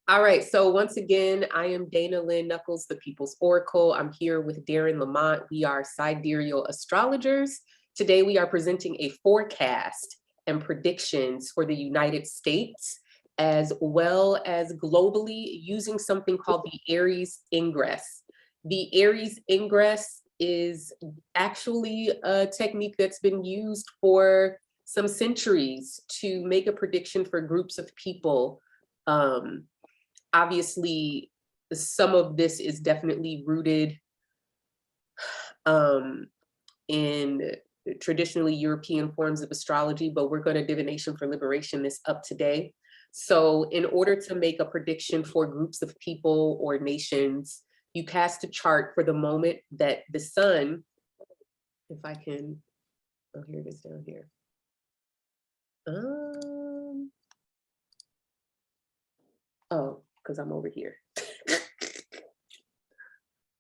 All right, so once again, I am Dayna Lynn Nuckolls, the People's Oracle. I'm here with Darryn LaMonte. We are Sidereal Astrologers. Today we are presenting a forecast and predictions for the United States, as well as globally, using something called the Aries Ingress. The Aries Ingress is actually a technique that's been used for some centuries to make a prediction for groups of people. Obviously, some of this is definitely rooted in traditionally European forms of astrology, but we're going to divination for liberation this up today. So in order to make a prediction for groups of people or nations, you cast a chart for the moment that the sun, if I can, oh, here it is down here. Oh, because I'm over here.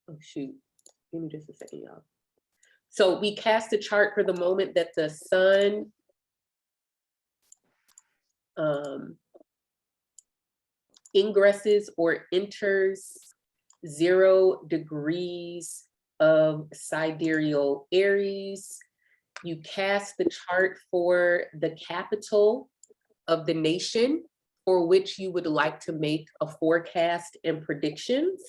Oh, shoot. Give me just a second, y'all. So we cast a chart for the moment that the sun ingresses or enters 0 degrees of sidereal Aries. You cast the chart for the capital of the nation for which you would like to make a forecast and predictions.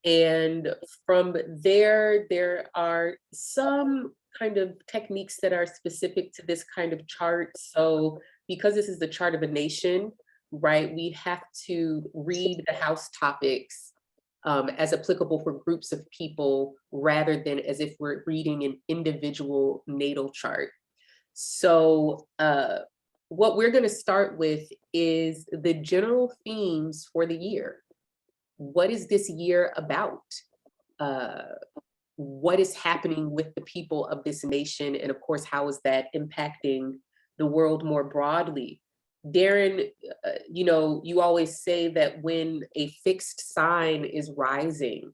And from there, there are some kind of techniques that are specific to this kind of chart. So because this is the chart of a nation, right, we have to read the house topics as applicable for groups of people rather than as if we're reading an individual natal chart. So what we're going to start with is the general themes for the year. What is this year about? What is happening with the people of this nation? And of course, how is that impacting the world more broadly? Darryn, you always say that when a fixed sign is rising,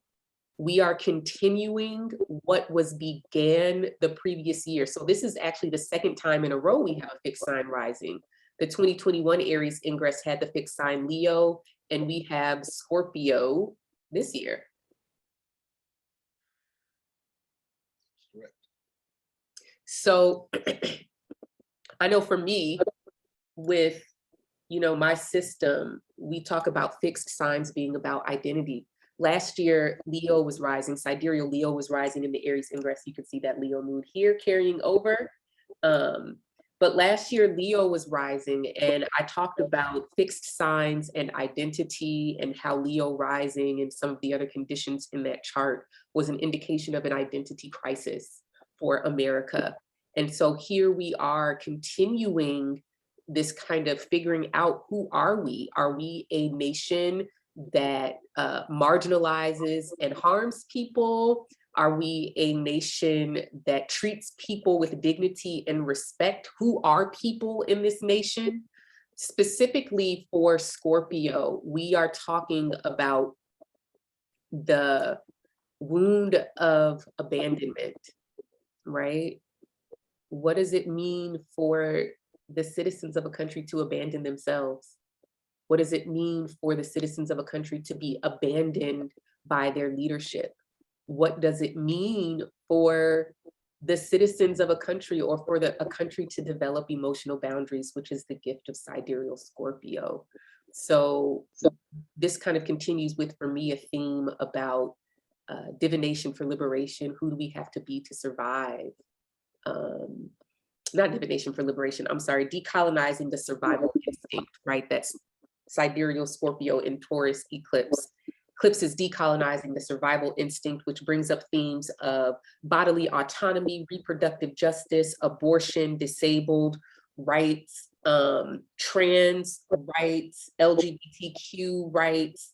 we are continuing what was began the previous year. So this is actually the second time in a row we have a fixed sign rising. The 2021 Aries Ingress had the fixed sign Leo, and we have Scorpio this year. Correct. So I know for me, with my system, we talk about fixed signs being about identity. Last year, Leo was rising, sidereal Leo was rising in the Aries Ingress. You can see that Leo mood here carrying over. But last year, Leo was rising, and I talked about fixed signs and identity and how Leo rising and some of the other conditions in that chart was an indication of an identity crisis for America. And so here we are continuing this kind of figuring out, who are we? Are we a nation that marginalizes and harms people? Are we a nation that treats people with dignity and respect? Who are people in this nation? Specifically for Scorpio, we are talking about the wound of abandonment, right? What does it mean for the citizens of a country to abandon themselves? What does it mean for the citizens of a country to be abandoned by their leadership? What does it mean for the citizens of a country or for a country to develop emotional boundaries, which is the gift of sidereal Scorpio? So this kind of continues with, for me, a theme about divination for liberation. Who do we have to be to survive? Not divination for liberation, I'm sorry, decolonizing the survival instinct, right? That's sidereal Scorpio in Taurus eclipse. Eclipse is decolonizing the survival instinct, which brings up themes of bodily autonomy, reproductive justice, abortion, disabled rights, trans rights, LGBTQ rights,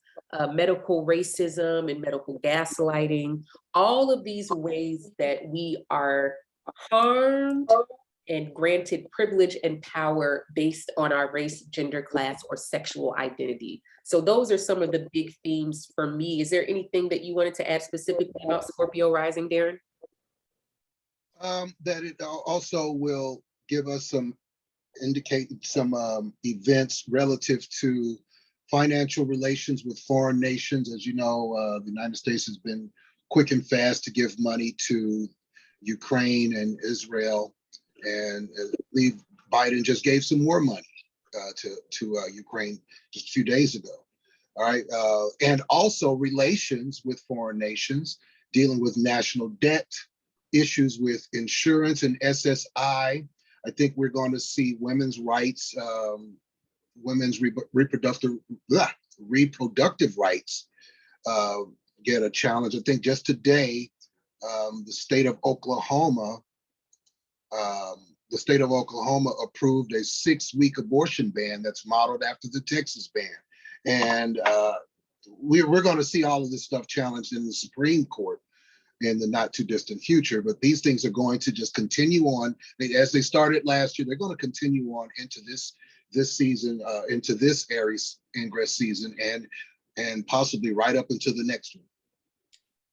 medical racism and medical gaslighting, all of these ways that we are harmed and granted privilege and power based on our race, gender, class, or sexual identity. So those are some of the big themes for me. Is there anything that you wanted to add specifically about Scorpio rising, Darryn? That it also will give us indicate some events relative to financial relations with foreign nations. As you know, the United States has been quick and fast to give money to Ukraine and Israel, and I believe Biden just gave some more money to Ukraine just a few days ago. All right, and also relations with foreign nations, dealing with national debt, issues with insurance and SSI. I think we're going to see women's rights, women's reproductive rights get a challenge. I think just today, the state of Oklahoma approved a 6-week abortion ban that's modeled after the Texas ban. And we're going to see all of this stuff challenged in the Supreme Court in the not too distant future. But these things are going to just continue on. As they started last year, they're going to continue on into this season, into this Aries ingress season, and possibly right up into the next one.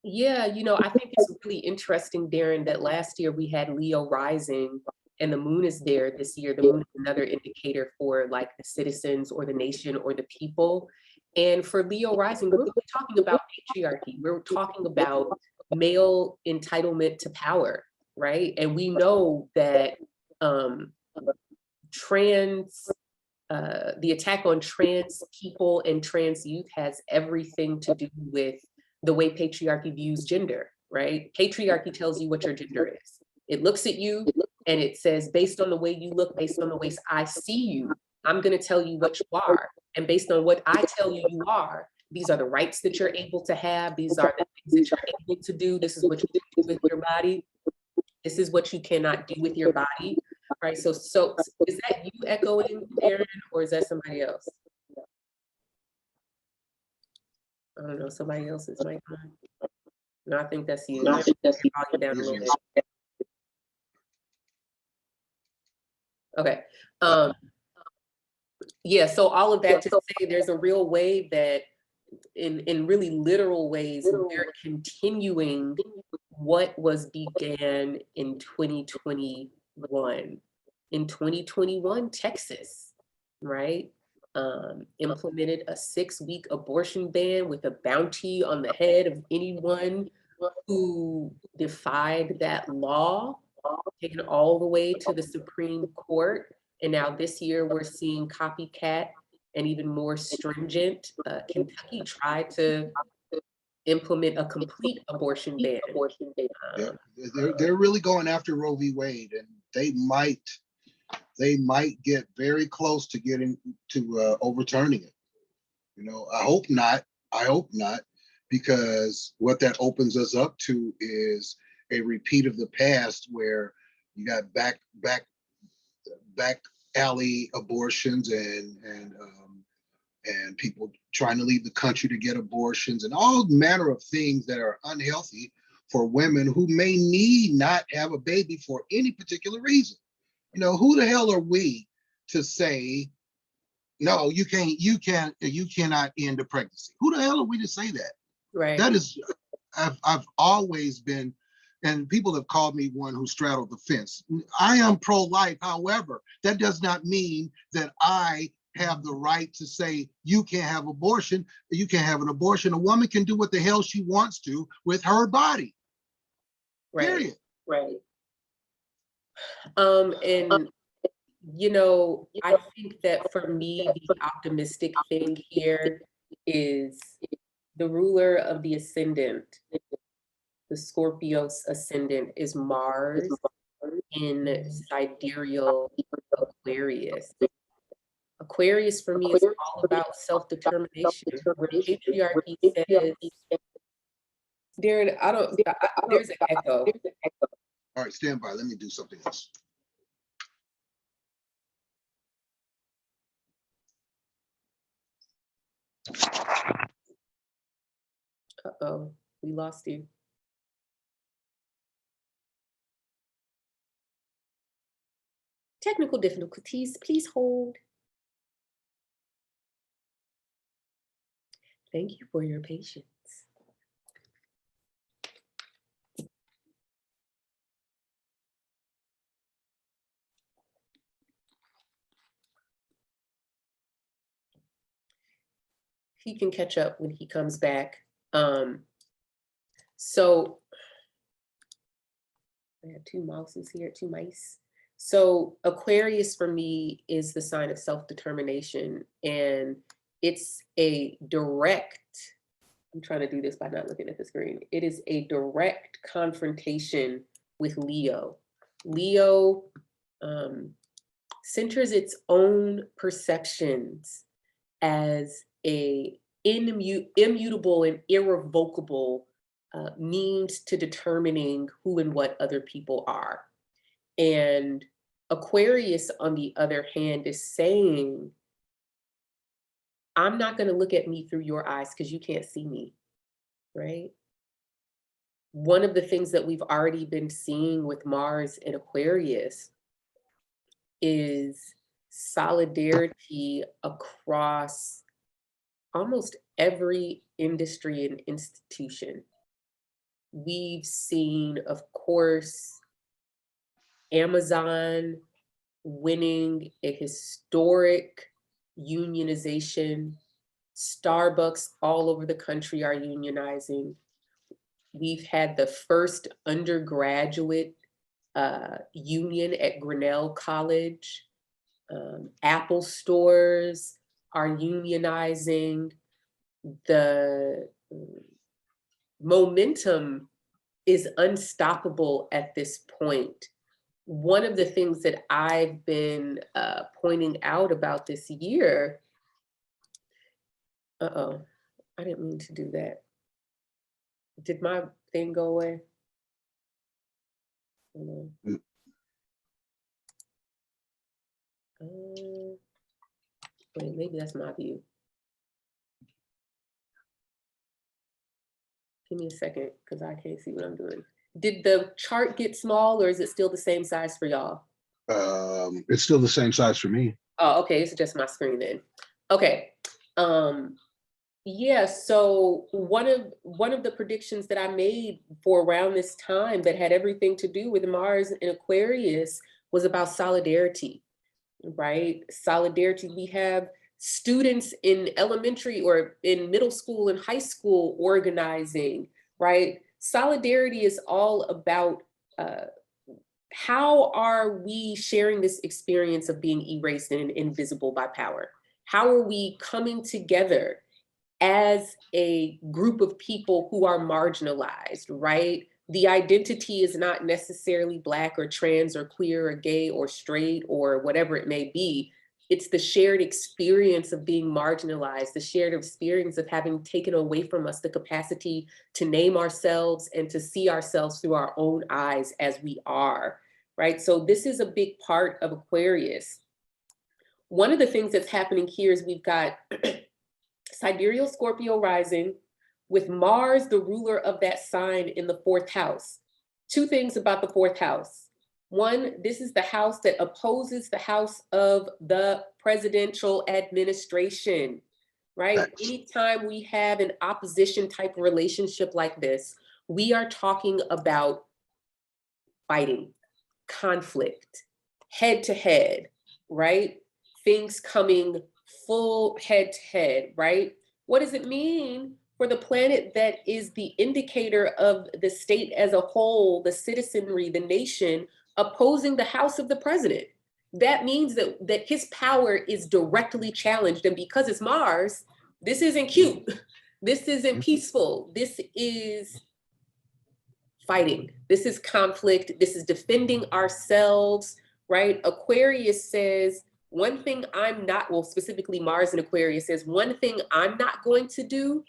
Yeah, you know, I think it's really interesting, Darren, that last year we had Leo rising and the moon is there this year. The moon is another indicator for like the citizens or the nation or the people. And for Leo rising, we're really talking about patriarchy. We're talking about male entitlement to power, right? And we know that the attack on trans people and trans youth has everything to do with the way patriarchy views gender, right? Patriarchy tells you what your gender is. It looks at you and it says, based on the way you look, based on the ways I see you, I'm going to tell you what you are. And based on what I tell you you are, these are the rights that you're able to have. These are the things that you're able to do. This is what you can do with your body. This is what you cannot do with your body, right? So is that you echoing, Darren, or is that somebody else? I don't know, somebody else's mic on. No, I think that's you. I think that's you. Down a little bit. Okay. Yeah, so all of that to say there's a real way that in really literal ways, we're continuing what was began in 2021. In 2021, Texas, right, implemented a 6-week abortion ban with a bounty on the head of anyone who defied that law, taken all the way to the Supreme Court. And now this year we're seeing copycat and even more stringent. Kentucky tried to implement a complete abortion ban. Yeah, they're really going after Roe v. Wade, and they might get very close to getting to overturning it. You know, I hope not, because what that opens us up to is a repeat of the past, where you got back alley abortions and people trying to leave the country to get abortions and all manner of things that are unhealthy for women who may need not have a baby for any particular reason. You know, who the hell are we to say, no, you cannot end a pregnancy? Who the hell are we to say that? Right. That is, I've always been, and people have called me one who straddled the fence. I am pro-life. However, that does not mean that I have the right to say you can't have abortion. You can't have an abortion. A woman can do what the hell she wants to with her body. Right. Period. Right. And you know, I think that for me, the optimistic thing here is the ruler of the ascendant, the Scorpio's ascendant, is Mars in Sidereal Aquarius. Aquarius for me is all about self-determination, where patriarchy says, Darren, there's an echo. All right, stand by. Let me do something else. Uh-oh, we lost you. Technical difficulties, please hold. Thank you for your patience. he can catch up when he comes back. So I have two mouses here, two mice. So Aquarius for me is the sign of self-determination, and it's a direct, I'm trying to do this by not looking at the screen. It is a direct confrontation with Leo. Leo centers its own perceptions as a immutable and irrevocable means to determining who and what other people are. And Aquarius, on the other hand, is saying, I'm not going to look at me through your eyes because you can't see me, right? One of the things that we've already been seeing with Mars in Aquarius is solidarity across almost every industry and institution. We've seen, of course, Amazon winning a historic unionization. Starbucks all over the country are unionizing. We've had the first undergraduate union at Grinnell College. Apple stores are unionizing. The momentum is unstoppable at this point. One of the things that I've been pointing out about this year, I didn't mean to do that. Did my thing go away? Wait, maybe that's my view. Give me a second, because I can't see what I'm doing. Did the chart get small, or is it still the same size for y'all? It's still the same size for me. Oh, okay, it's just my screen then. Okay. Yeah, so one of the predictions that I made for around this time that had everything to do with Mars in Aquarius was about solidarity, right? Solidarity. We have students in elementary or in middle school and high school organizing, right? Solidarity is all about how are we sharing this experience of being erased and invisible by power? How are we coming together as a group of people who are marginalized, right? The identity is not necessarily Black or trans or queer or gay or straight or whatever it may be. It's the shared experience of being marginalized, the shared experience of having taken away from us the capacity to name ourselves and to see ourselves through our own eyes as we are, right? So this is a big part of Aquarius. One of the things that's happening here is we've got Sidereal Scorpio rising with Mars, the ruler of that sign, in the 4th house. Two things about the 4th house. One, this is the house that opposes the house of the presidential administration, right? Anytime we have an opposition type relationship like this, we are talking about fighting, conflict, head to head, right? Things coming full head to head, right? What does it mean for the planet that is the indicator of the state as a whole, the citizenry, the nation, opposing the house of the president? That means that his power is directly challenged. And because it's Mars, this isn't cute. This isn't peaceful. This is fighting. This is conflict. This is defending ourselves, right? Aquarius says, one thing I'm not, well, specifically Mars in Aquarius says, one thing I'm not going to do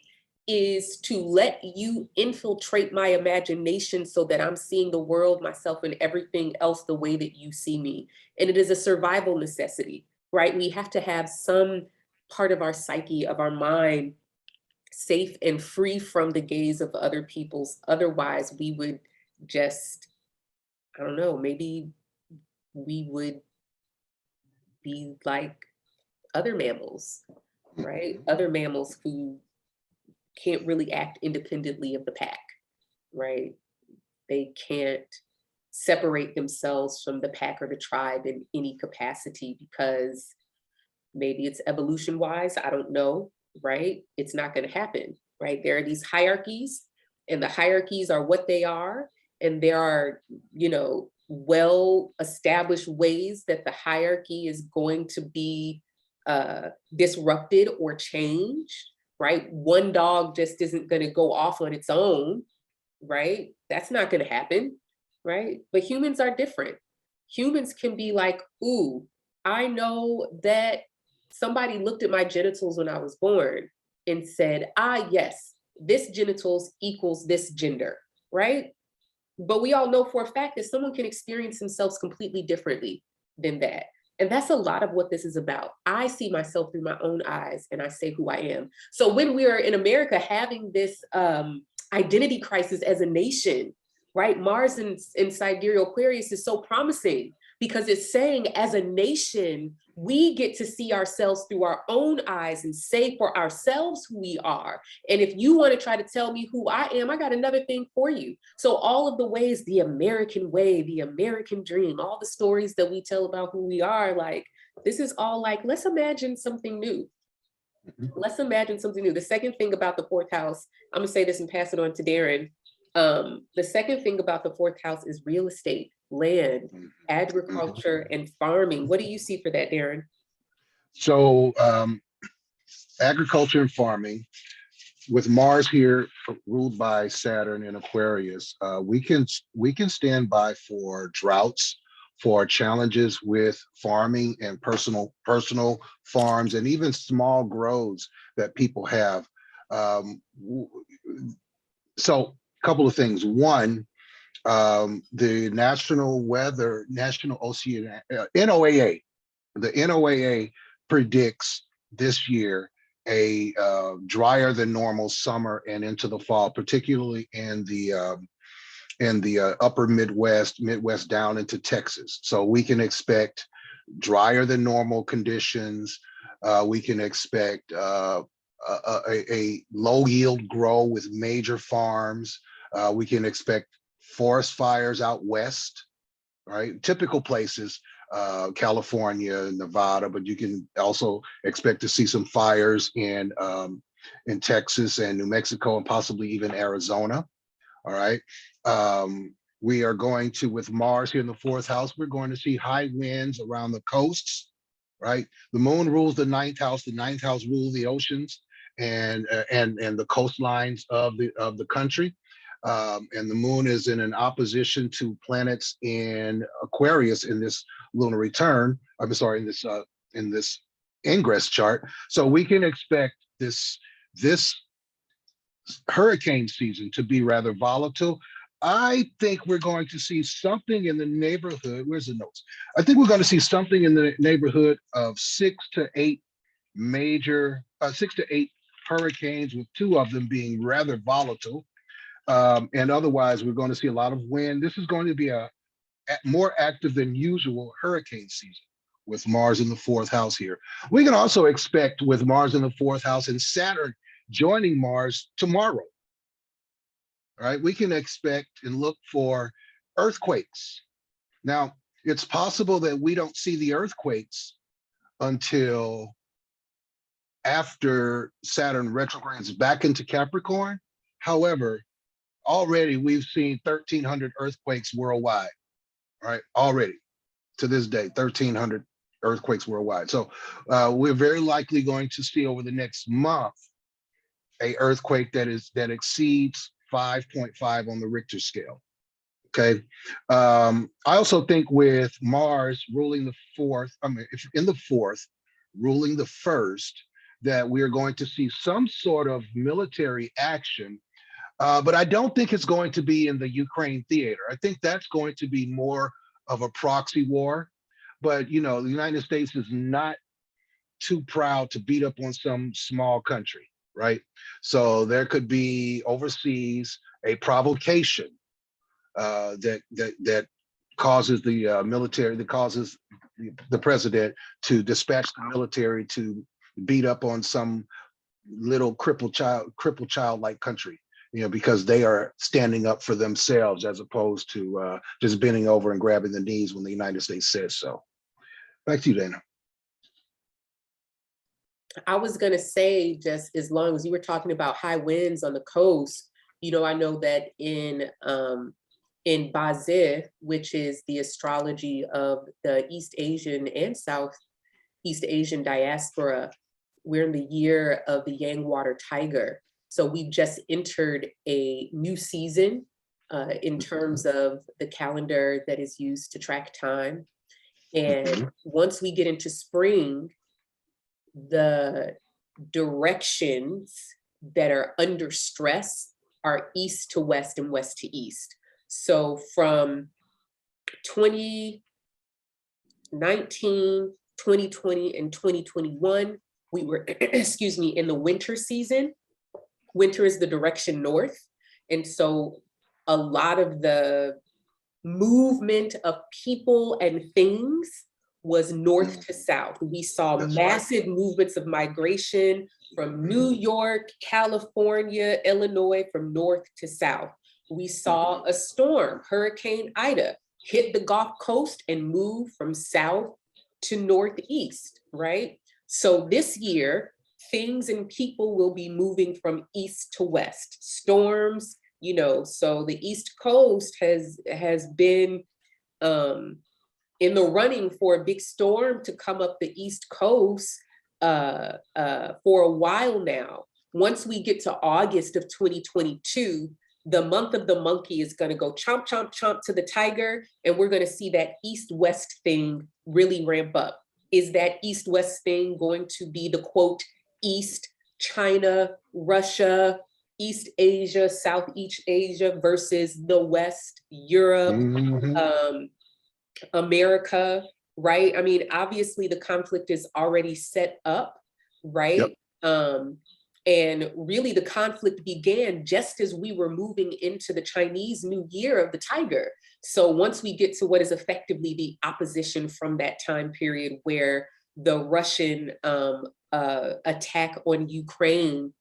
is to let you infiltrate my imagination so that I'm seeing the world, myself, and everything else the way that you see me. And it is a survival necessity, right? We have to have some part of our psyche, of our mind, safe and free from the gaze of other people's. Otherwise, we would just, I don't know, maybe we would be like other mammals, right? Other mammals who can't really act independently of the pack, right? They can't separate themselves from the pack or the tribe in any capacity because maybe it's evolution wise, I don't know. right? It's not going to happen, right? There are these hierarchies, and the hierarchies are what they are. And there are, you know, well-established ways that the hierarchy is going to be disrupted or changed, right? One dog just isn't going to go off on its own, right? That's not going to happen, right? But humans are different. Humans can be like, ooh, I know that somebody looked at my genitals when I was born and said, ah, yes, this genitals equals this gender, right? But we all know for a fact that someone can experience themselves completely differently than that. And that's a lot of what this is about. I see myself through my own eyes and I say who I am. So when we are in America having this identity crisis as a nation, right? Mars in Sidereal Aquarius is so promising because it's saying as a nation, we get to see ourselves through our own eyes and say for ourselves who we are. And if you want to try to tell me who I am, I got another thing for you. So all of the ways, the American way, the American dream, all the stories that we tell about who we are, like, this is all like, let's imagine something new. Let's imagine something new. The second thing about the fourth house, I'm gonna say this and pass it on to Darren. The second thing about the fourth house is real estate, land, agriculture, and farming. What do you see for that, Darren? So agriculture and farming, with Mars here ruled by Saturn in Aquarius, we can stand by for droughts, for challenges with farming and personal farms, and even small grows that people have. So a couple of things. One, the National Ocean, NOAA, the NOAA predicts this year a drier than normal summer and into the fall, particularly in the upper Midwest down into Texas. So we can expect drier than normal conditions. We can expect a low yield grow with major farms. We can expect forest fires out west, right? Typical places, California, Nevada, but you can also expect to see some fires in Texas and New Mexico and possibly even Arizona. All right. We are going to, with Mars here in the fourth house, we're going to see high winds around the coasts, right? The moon rules the ninth house. The ninth house rules the oceans and the coastlines of the country. And the moon is in an opposition to planets in Aquarius in this lunar return. I'm sorry, in this ingress chart. So we can expect this hurricane season to be rather volatile. I think we're going to see something in the neighborhood. Where's the notes? I think we're going to see something in the neighborhood of 6 to 8 hurricanes, with 2 of them being rather volatile. And otherwise, we're going to see a lot of wind. This is going to be a more active than usual hurricane season with Mars in the fourth house here. We can also expect, with Mars in the fourth house and Saturn joining Mars tomorrow, right? We can expect and look for earthquakes. Now, it's possible that we don't see the earthquakes until after Saturn retrogrades back into Capricorn. However, already we've seen 1,300 earthquakes worldwide, right? Already, to this day, 1,300 earthquakes worldwide. So we're very likely going to see over the next month a earthquake that exceeds 5.5 on the Richter scale. Okay. I also think with Mars ruling the fourth, if in the fourth, ruling the first, that we are going to see some sort of military action. But I don't think it's going to be in the Ukraine theater. I think that's going to be more of a proxy war. But, you know, the United States is not too proud to beat up on some small country, right? So there could be overseas a provocation that causes the military, that causes the president to dispatch the military to beat up on some little crippled child-like country, you know, because they are standing up for themselves as opposed to just bending over and grabbing the knees when the United States says so. Back to you, Dayna. I was gonna say, just as long as you were talking about high winds on the coast, you know, I know that in Bazir, which is the astrology of the East Asian and Southeast Asian diaspora, we're in the year of the Yang Water Tiger. So we've just entered a new season in terms of the calendar that is used to track time. And once we get into spring, the directions that are under stress are east to west and west to east. So from 2019, 2020, and 2021, we were, excuse me, in the winter season. Winter is the direction north. And so a lot of the movement of people and things was north to south. We saw massive movements of migration from New York, California, Illinois, from north to south. We saw a storm, Hurricane Ida, hit the Gulf Coast and move from south to northeast, right? So this year, things and people will be moving from east to west. Storms, you know, so the East Coast has been in the running for a big storm to come up the East Coast for a while now. Once we get to August of 2022, the month of the monkey is going to go chomp, chomp, chomp to the tiger, and we're going to see that east-west thing really ramp up. Is that east-west thing going to be the quote, East, China, Russia, East Asia, Southeast Asia versus the West, Europe, America, right? I mean, obviously the conflict is already set up, right? And really the conflict began just as we were moving into the Chinese New Year of the Tiger. So once we get to what is effectively the opposition from that time period where the Russian attack on Ukraine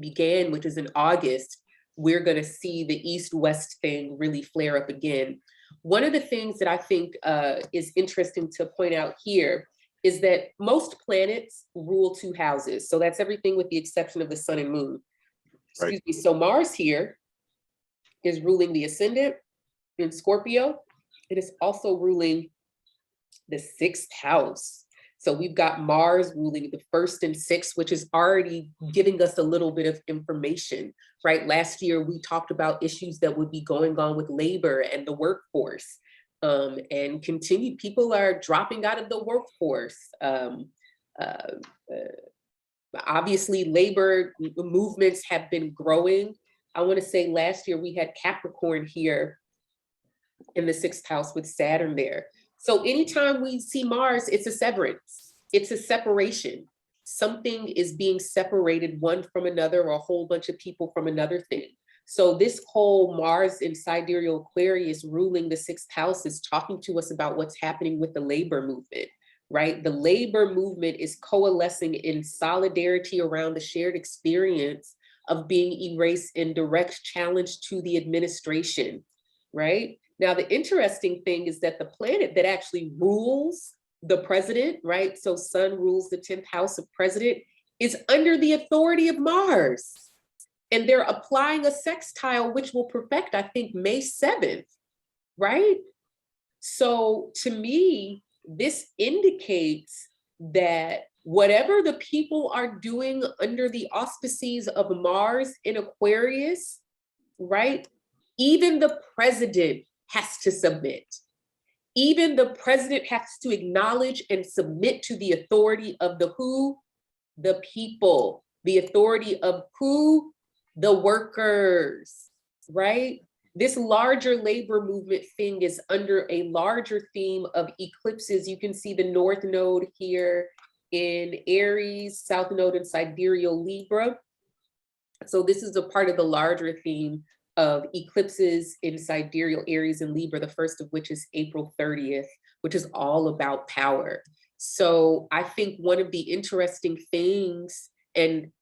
began, which is in August, we're going to see the East-West thing really flare up again. One of the things that I think is interesting to point out here is that most planets rule two houses. So that's everything with the exception of the sun and moon. Excuse me. So Mars here is ruling the ascendant in Scorpio. It is also ruling the sixth house. So we've got Mars ruling the first and sixth, which is already giving us a little bit of information, right? Last year, we talked about issues that would be going on with labor and the workforce, and continued, people are dropping out of the workforce. Obviously, labor movements have been growing. I want to say last year we had Capricorn here in the sixth house with Saturn there. So anytime we see Mars, it's a severance, it's a separation. Something is being separated, one from another, or a whole bunch of people from another thing. So this whole Mars in Sidereal Aquarius ruling the sixth house is talking to us about what's happening with the labor movement, right? The labor movement is coalescing in solidarity around the shared experience of being erased in direct challenge to the administration, right? Now, the interesting thing is that the planet that actually rules the president, right? So Sun rules the 10th house of president, is under the authority of Mars. And they're applying a sextile, which will perfect, I think, May 7th, right? So to me, this indicates that whatever the people are doing under the auspices of Mars in Aquarius, right? Even the president has to submit. Even the president has to acknowledge and submit to the authority of the who? The people. The authority of who? The workers, right? This larger labor movement thing is under a larger theme of eclipses. You can see the North Node here in Aries, South Node in Sidereal Libra. So this is a part of the larger theme of eclipses in Sidereal Aries and Libra, the first of which is April 30th, which is all about power. So I think one of the interesting things, and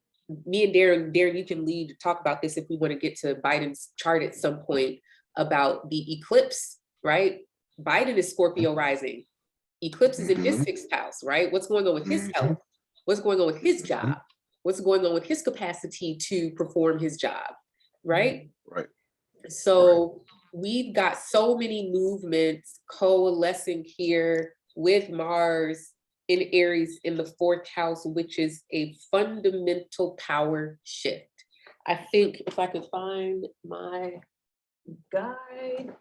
me and Darryn, you can lead to talk about this if we want to get to Biden's chart at some point about the eclipse, right? Biden is Scorpio rising. Eclipse is in his sixth house, right? What's going on with his health? What's going on with his job? What's going on with his capacity to perform his job, right? Right. So we've got so many movements coalescing here with Mars in Aries in the 4th house, which is a fundamental power shift. I think if I could find my guide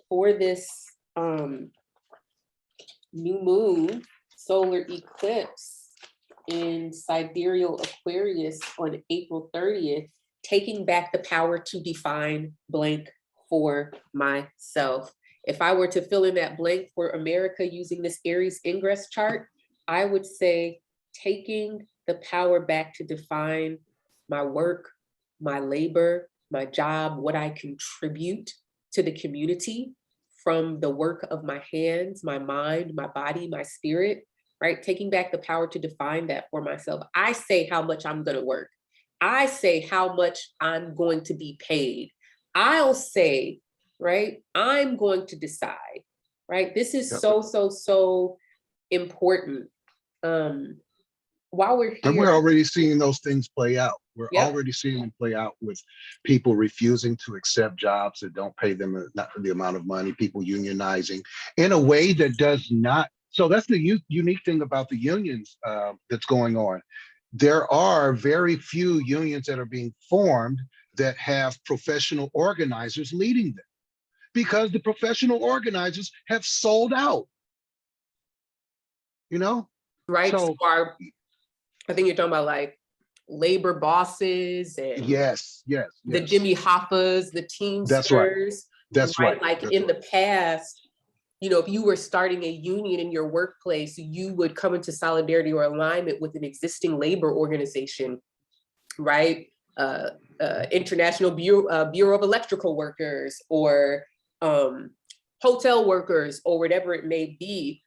for this new moon solar eclipse in Sidereal Aquarius on April 30th, taking back the power to define blank for myself. If I were to fill in that blank for America using this Aries ingress chart, I would say taking the power back to define my work, my labor, my job, what I contribute to the community from the work of my hands, my mind, my body, my spirit, right? Taking back the power to define that for myself. I say how much I'm going to work. I say how much I'm going to be paid. I'll say, right, I'm going to decide, right? This is so important. While we're here. And we're already seeing those things play out. We're already seeing them play out with people refusing to accept jobs that don't pay them not the amount of money, people unionizing in a way that does not. So that's the unique thing about the unions that's going on. There are very few unions that are being formed that have professional organizers leading them because the professional organizers have sold out, you know? Right, so I think you're talking about like labor bosses and yes. the Jimmy Hoffas, the Teamsters. That's right. Like in the past, you know, if you were starting a union in your workplace, you would come into solidarity or alignment with an existing labor organization, right? International Bureau of Electrical Workers or hotel workers or whatever it may be.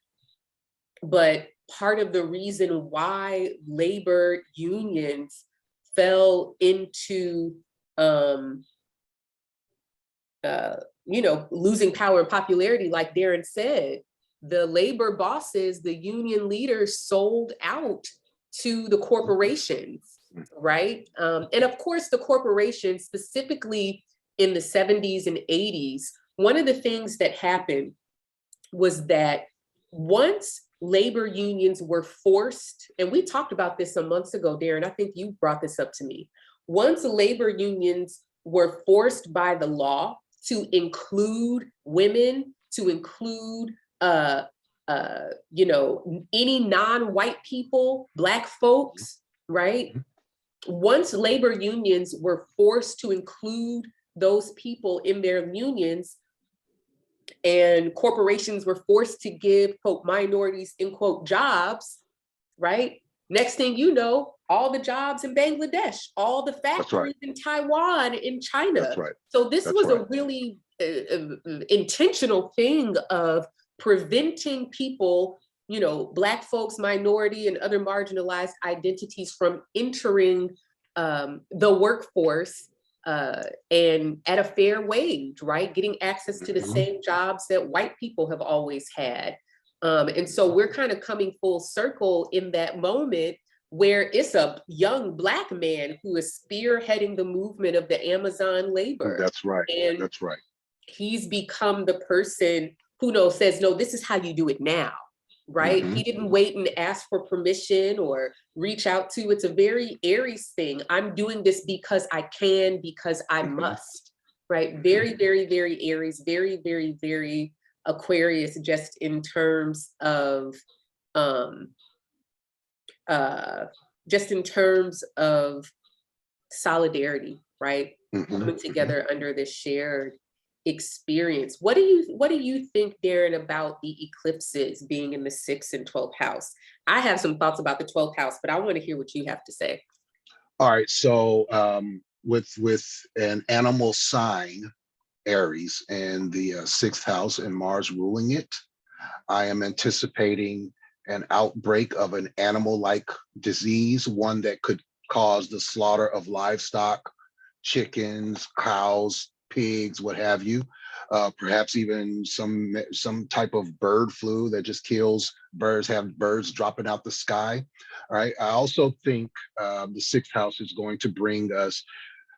But part of the reason why labor unions fell into, you know, losing power and popularity, like Darryn said, the labor bosses, the union leaders sold out to the corporations, right? And of course, the corporations, specifically in the 70s and 80s, one of the things that happened was that once labor unions were forced, and we talked about this some months ago, Darryn, I think you brought this up to me. Once labor unions were forced by the law to include women, to include, you know, any non-white people, Black folks, right? Once labor unions were forced to include those people in their unions, and corporations were forced to give, quote, minorities, in quote, jobs, right? Next thing you know, all the jobs in Bangladesh, all the factories in Taiwan, in China. That's right. So this was a really intentional thing of preventing people, you know, Black folks, minority, and other marginalized identities from entering the workforce and at a fair wage, right? Getting access to the same jobs that white people have always had. And so we're kind of coming full circle in that moment where it's a young Black man who is spearheading the movement of the Amazon labor. That's right. And that's right. He's become the person who says, no, this is how you do it now. Right? He didn't wait and ask for permission or reach out to. It's a very Aries thing. I'm doing this because I can, because I must. Right? Very, very, very Aries, very, very, very Aquarius, just in terms of solidarity, right? Coming together under this shared experience. What do you think, Darryn, about the eclipses being in the 6th and 12th house? I have some thoughts about the 12th house, but I want to hear what you have to say. All right. So with an animal sign, Aries, and the 6th house and Mars ruling it, I am anticipating an outbreak of an animal-like disease, one that could cause the slaughter of livestock, chickens, cows, pigs, what have you. Perhaps even some type of bird flu that just kills birds, have birds dropping out the sky. All right. I also think the sixth house is going to bring us,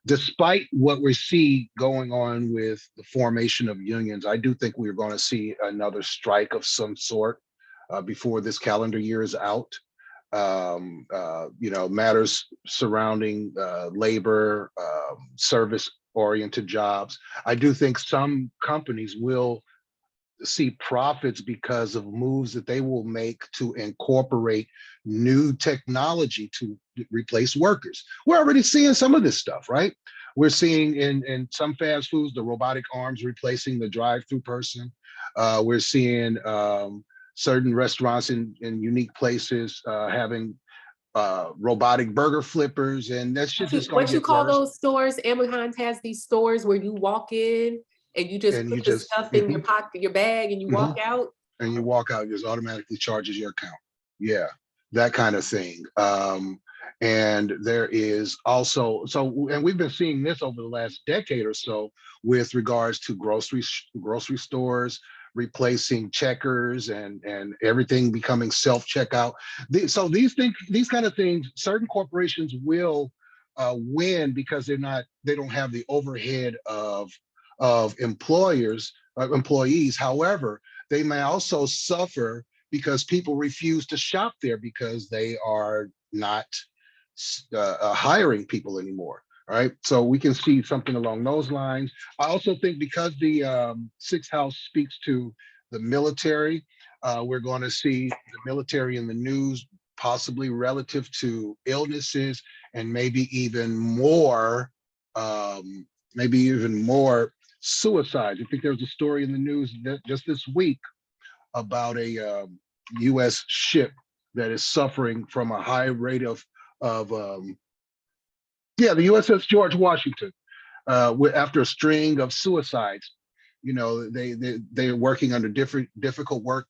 despite what we see going on with the formation of unions, I do think we're going to see another strike of some sort before this calendar year is out. You know, matters surrounding labor, service-oriented jobs. I do think some companies will see profits because of moves that they will make to incorporate new technology to replace workers. We're already seeing some of this stuff, right? We're seeing in some fast foods, the robotic arms replacing the drive-through person. We're seeing certain restaurants in unique places having robotic burger flippers, and that's just going to What you get call worse. those stores? Amazon has these stores where you walk in and you just And put you the just stuff in your pocket, your bag, and you walk out. and you walk out, it just automatically charges your account. Yeah, that kind of thing. And there is also, and we've been seeing this over the last decade or so with regards to grocery stores replacing checkers and everything becoming self-checkout. So these kind of things, certain corporations will win because they don't have the overhead of employees. However, they may also suffer because people refuse to shop there because they are not hiring people anymore. All right, so we can see something along those lines. I also think because the sixth house speaks to the military, we're going to see the military in the news, possibly relative to illnesses and maybe even more suicides. I think there was a story in the news just this week about a U.S. ship that is suffering from a high rate of the USS George Washington, after a string of suicides. You know, they're working under difficult work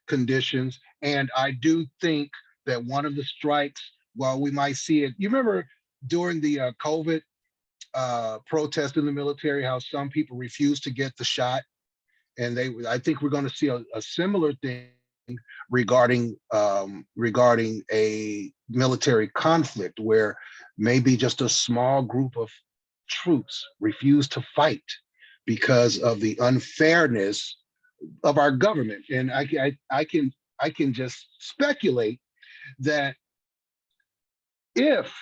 conditions, and I do think that one of the strikes, while we might see it, you remember during the COVID protest in the military, how some people refused to get the shot, and I think we're going to see a similar thing regarding a military conflict where maybe just a small group of troops refuse to fight because of the unfairness of our government. And I can just speculate that if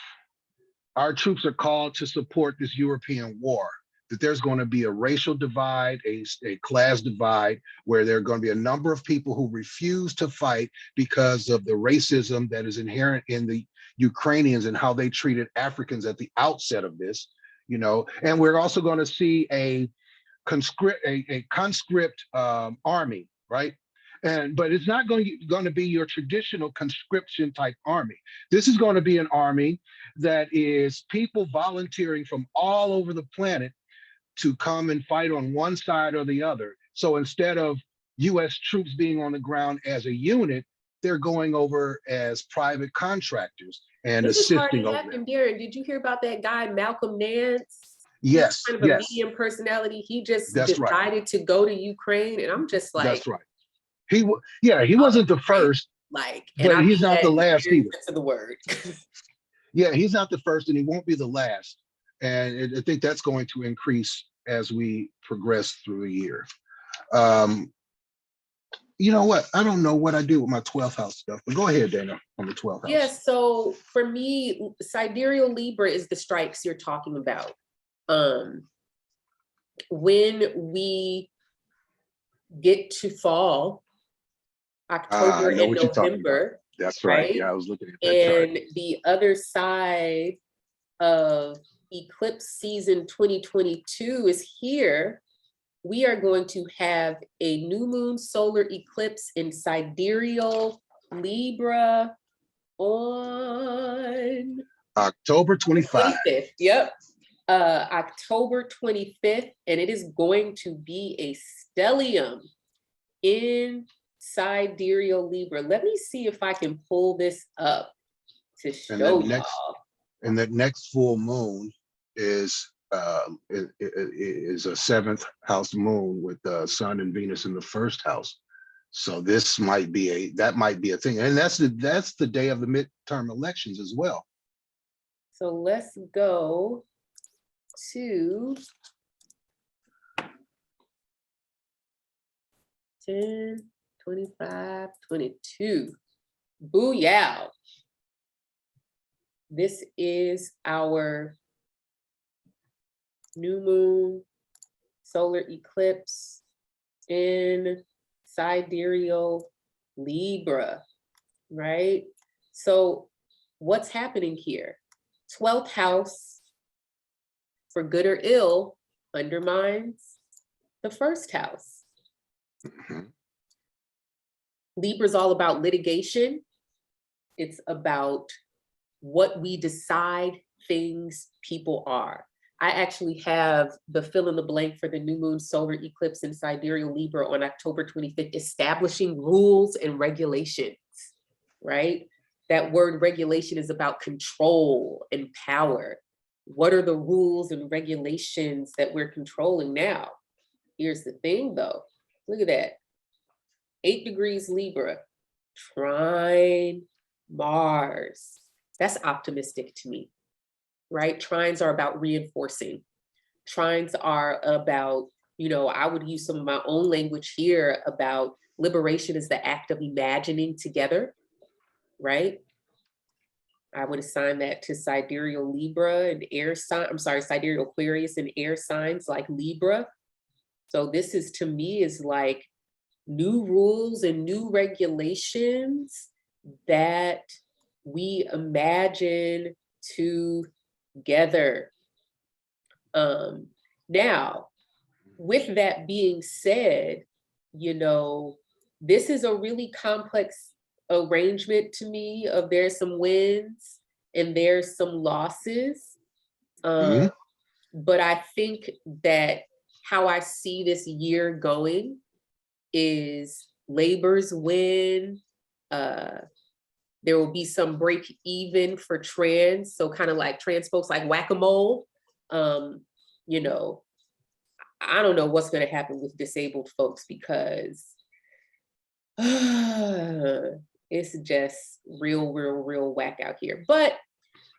our troops are called to support this European war, that there's going to be a racial divide, a class divide, where there are going to be a number of people who refuse to fight because of the racism that is inherent in the Ukrainians and how they treated Africans at the outset of this, you know. And we're also going to see a conscript army, right? But it's not going to be your traditional conscription type army. This is going to be an army that is people volunteering from all over the planet to come and fight on one side or the other. So instead of U.S. troops being on the ground as a unit, they're going over as private contractors and assisting over them. Darryn, did you hear about that guy, Malcolm Nance? Yes, He's kind of a medium personality. He just decided to go to Ukraine, and I'm just like, that's right. He wasn't the first, like, but he's not the last either. To the word. Yeah, he's not the first, and he won't be the last. And I think that's going to increase as we progress through the year. You know what? I don't know what I do with my 12th house stuff, but go ahead, Dayna, on the 12th house. Yes, so for me, Sidereal Libra is the strikes you're talking about. When we get to fall, October and November. That's right. Yeah, I was looking at that and chart. The other side of eclipse season 2022 is here. We are going to have a new moon solar eclipse in Sidereal Libra on October 25th. Yep. October 25th, and it is going to be a stellium in Sidereal Libra. Let me see if I can pull this up to show y'all. And that next full moon is is a seventh house moon with Sun and Venus in the first house. So this might be that might be a thing, and that's the day of the midterm elections as well. So let's go to 10, 25, 22. Booyah. This is our new moon solar eclipse in Sidereal Libra, right? So what's happening here? 12th house, for good or ill, undermines the first house. Mhm. Libra's all about litigation. It's about what we decide things people are. I actually have the fill in the blank for the new moon solar eclipse in Sidereal Libra on October 25th, establishing rules and regulations, right? That word regulation is about control and power. What are the rules and regulations that we're controlling now? Here's the thing though, look at that. 8 degrees Libra, trine Mars. That's optimistic to me, right? Trines are about reinforcing. Trines are about, I would use some of my own language here about liberation is the act of imagining together, right? I would assign that to Sidereal Libra and air sign, I'm sorry, Sidereal Aquarius and air signs like Libra. So this is, to me, is like new rules and new regulations that we imagine together. Now, with that being said, this is a really complex arrangement to me of there's some wins and there's some losses. Mhm. But I think that how I see this year going is labor's win. There will be some break even for trans. So kind of like trans folks like whack-a-mole. I don't know what's going to happen with disabled folks because it's just real whack out here. But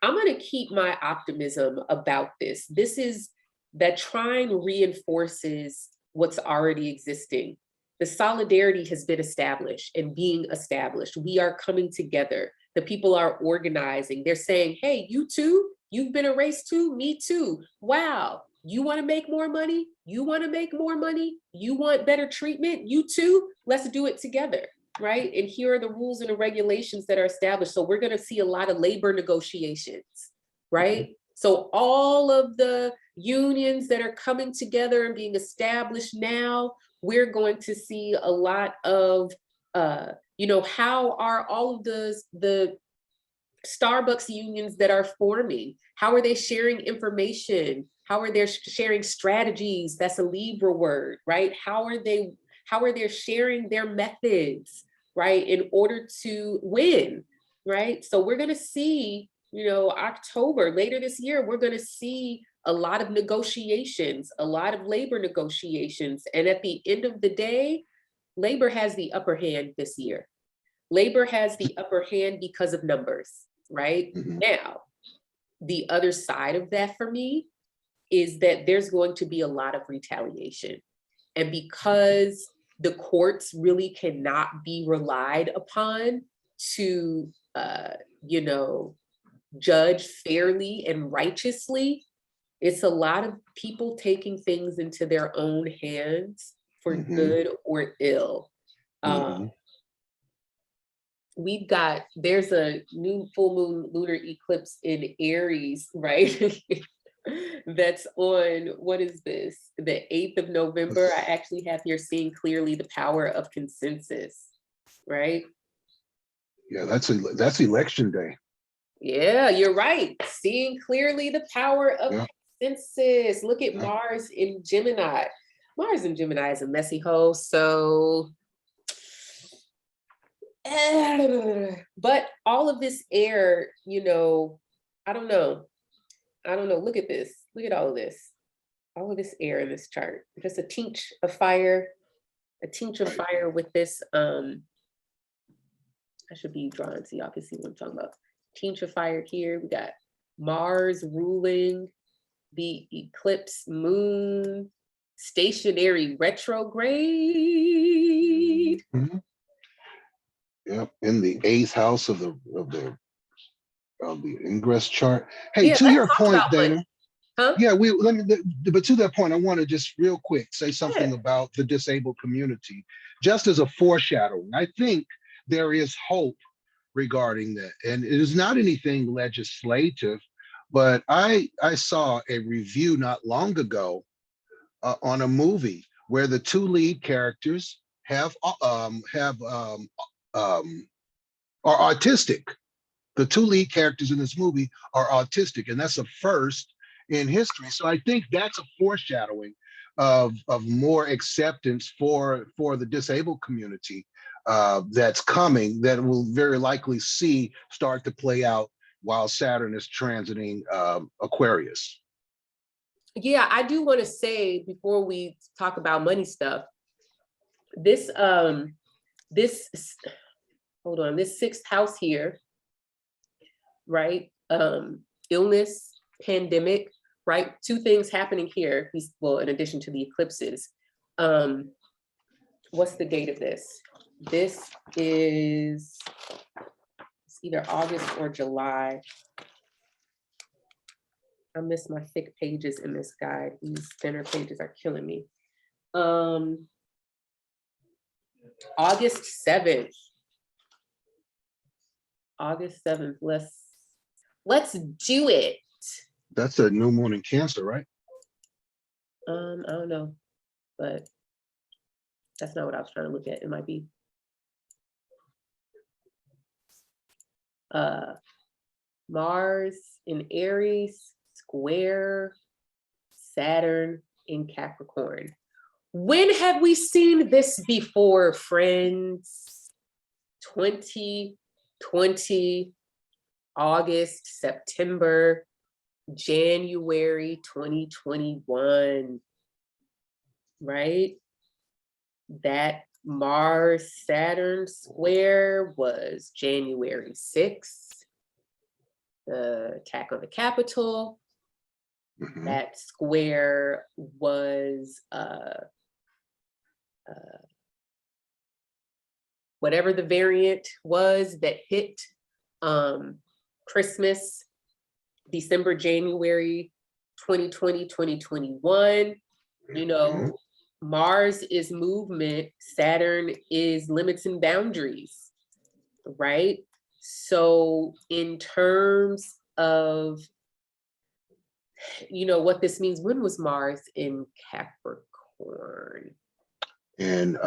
I'm going to keep my optimism about this. This is that trine reinforces what's already existing. The solidarity has been established and being established. We are coming together. The people are organizing. They're saying, hey, you too, you've been erased too, me too. Wow, you want to make more money? You want to make more money? You want better treatment? You too? Let's do it together, right? And here are the rules and the regulations that are established. So we're going to see a lot of labor negotiations, right? So all of the unions that are coming together and being established now, we're going to see a lot of, how are all of the Starbucks unions that are forming, how are they sharing information? How are they sharing strategies? That's a Libra word, right? How are they sharing their methods, right? In order to win, right? So we're going to see, October, later this year, we're going to see a lot of negotiations, a lot of labor negotiations. And at the end of the day, labor has the upper hand this year. Labor has the upper hand because of numbers, right? Mhm. Now, the other side of that for me is that there's going to be a lot of retaliation. And because the courts really cannot be relied upon to, judge fairly and righteously, it's a lot of people taking things into their own hands for Mhm. good or ill. Mhm. There's a new full moon lunar eclipse in Aries, right? That's on, what is this? The 8th of November. I actually have here seeing clearly the power of consensus, right? Yeah, that's election day. Yeah, you're right. Seeing clearly the power of Yeah. consensus. Look at Yeah. Mars in Gemini. Mars in Gemini is a messy hole, so. But all of this air, I don't know. I don't know. Look at this. Look at all of this. All of this air in this chart. Just a tinge of fire. A tinge of fire with this. I should be drawing so y'all can see what I'm talking about. Tinge of fire here. We got Mars ruling the eclipse moon, stationary retrograde. Mhm. Yep, in the 8th house of the ingress chart. Hey, Yeah, to let's your talk point, about money. Dayna. Huh? Yeah, but to that point, I want to just real quick say something Yeah. about the disabled community, just as a foreshadowing. I think there is hope regarding that, and it is not anything legislative, but I saw a review not long ago on a movie where the two lead characters are autistic. The two lead characters in this movie are autistic, and that's a first in history. So I think that's a foreshadowing of more acceptance for the disabled community that's coming, that will very likely see start to play out while Saturn is transiting Aquarius. Yeah, I do want to say before we talk about money stuff, this this hold on, this 6th house here, right? Illness, pandemic, right? Two things happening here. Well, in addition to the eclipses. What's the date of this? This is it's either August or July. I miss my thick pages in this guide. These thinner pages are killing me. August 7th. August 7th. Let's do it. That's a new moon in Cancer, right? I don't know, but that's not what I was trying to look at. It might be. Mars in Aries, square Saturn in Capricorn. When have we seen this before, friends? 2020, August, September, January 2021, right? That Mars Saturn square was January 6th. The attack on the Capitol. Mhm. That square was whatever the variant was that hit Christmas, December, January 2020, 2021. You know, Mhm. Mars is movement, Saturn is limits and boundaries, right? So in terms of, you know, what this means, when was Mars in Capricorn? In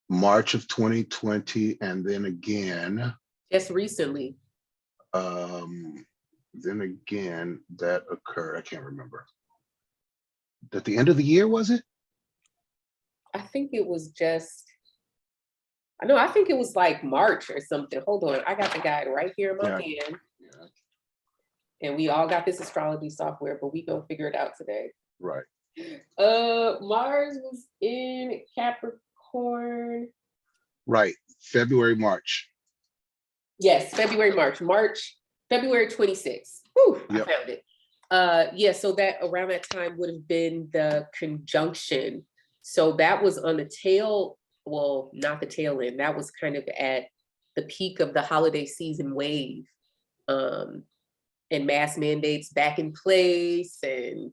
March of 2020, and then again. Just recently. Then again, that occurred. I can't remember. At the end of the year, was it? I think it was just, I think it was like March or something. Hold on, I got the guide right here in my hand. Yeah. And we all got this astrology software, but we gonna figure it out today. Right. Mars was in Capricorn. Right. February, March. Yes, February, February 26th. Whew, Yep. I found it. Yeah, so that around that time would have been the conjunction. So that was on the tail, well, not the tail end. That was kind of at the peak of the holiday season wave. And mask mandates back in place, and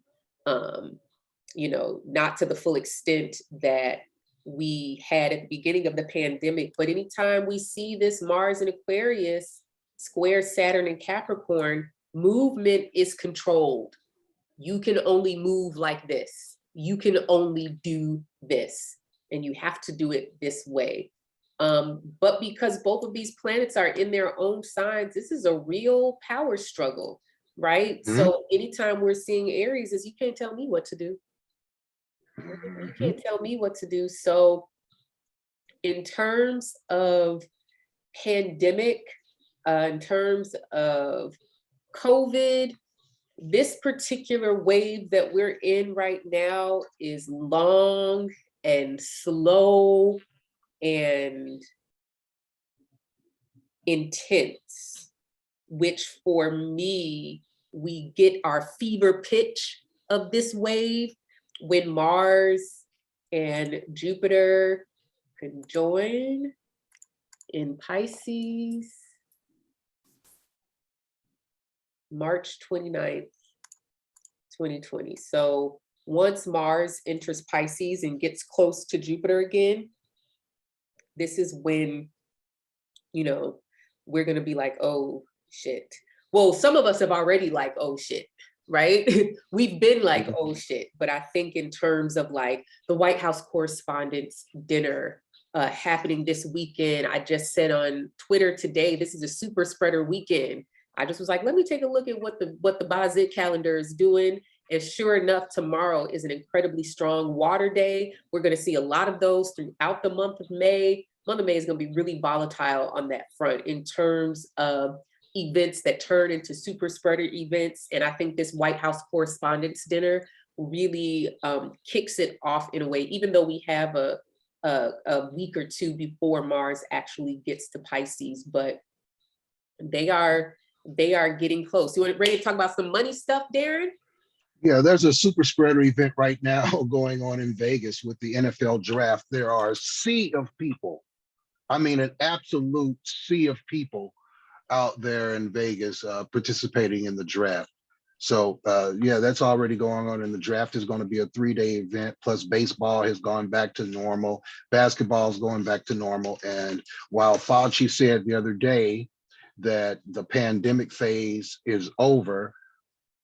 you know, not to the full extent that we had at the beginning of the pandemic. But anytime we see this Mars in Aquarius, square Saturn in Capricorn, movement is controlled. You can only move like this. You can only do this, and you have to do it this way. But because both of these planets are in their own signs, this is a real power struggle, right? Mm-hmm. So anytime we're seeing Aries, is you can't tell me what to do. You can't tell me what to do. So in terms of pandemic, in terms of COVID, this particular wave that we're in right now is long and slow and intense, which for me, we get our fever pitch of this wave when Mars and Jupiter conjoin in Pisces, March 29th, 2020. So once Mars enters Pisces and gets close to Jupiter again, this is when, you know, we're going to be like, oh shit. Well, some of us have already like, oh shit, right? We've been like, oh shit. But I think in terms of like the White House Correspondents' Dinner happening this weekend, I just said on Twitter today, this is a super spreader weekend. I just was like, let me take a look at what the Bazit calendar is doing. And sure enough, tomorrow is an incredibly strong water day. We're going to see a lot of those throughout the month of May. Month of May is going to be really volatile on that front in terms of events that turn into super spreader events. And I think this White House Correspondents' Dinner really kicks it off in a way, even though we have a week or two before Mars actually gets to Pisces, but they are getting close. You want ready to talk about some money stuff, Darryn? Yeah, there's a super spreader event right now going on in Vegas with the NFL draft. There are a sea of people. I mean, an absolute sea of people out there in Vegas participating in the draft. So yeah, that's already going on, and the draft is going to be a 3-day event. Plus, baseball has gone back to normal. Basketball is going back to normal. And while Fauci said the other day that the pandemic phase is over,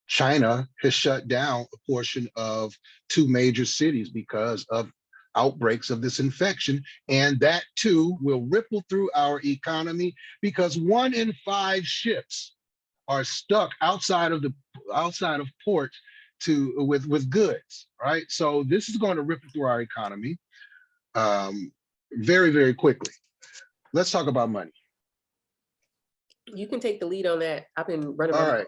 China has shut down a portion of 2 major cities because of outbreaks of this infection. And that too will ripple through our economy because 1 in 5 ships are stuck outside of port with goods, right? So this is going to ripple through our economy very, very quickly. Let's talk about money. You can take the lead on that. I've been running. All right.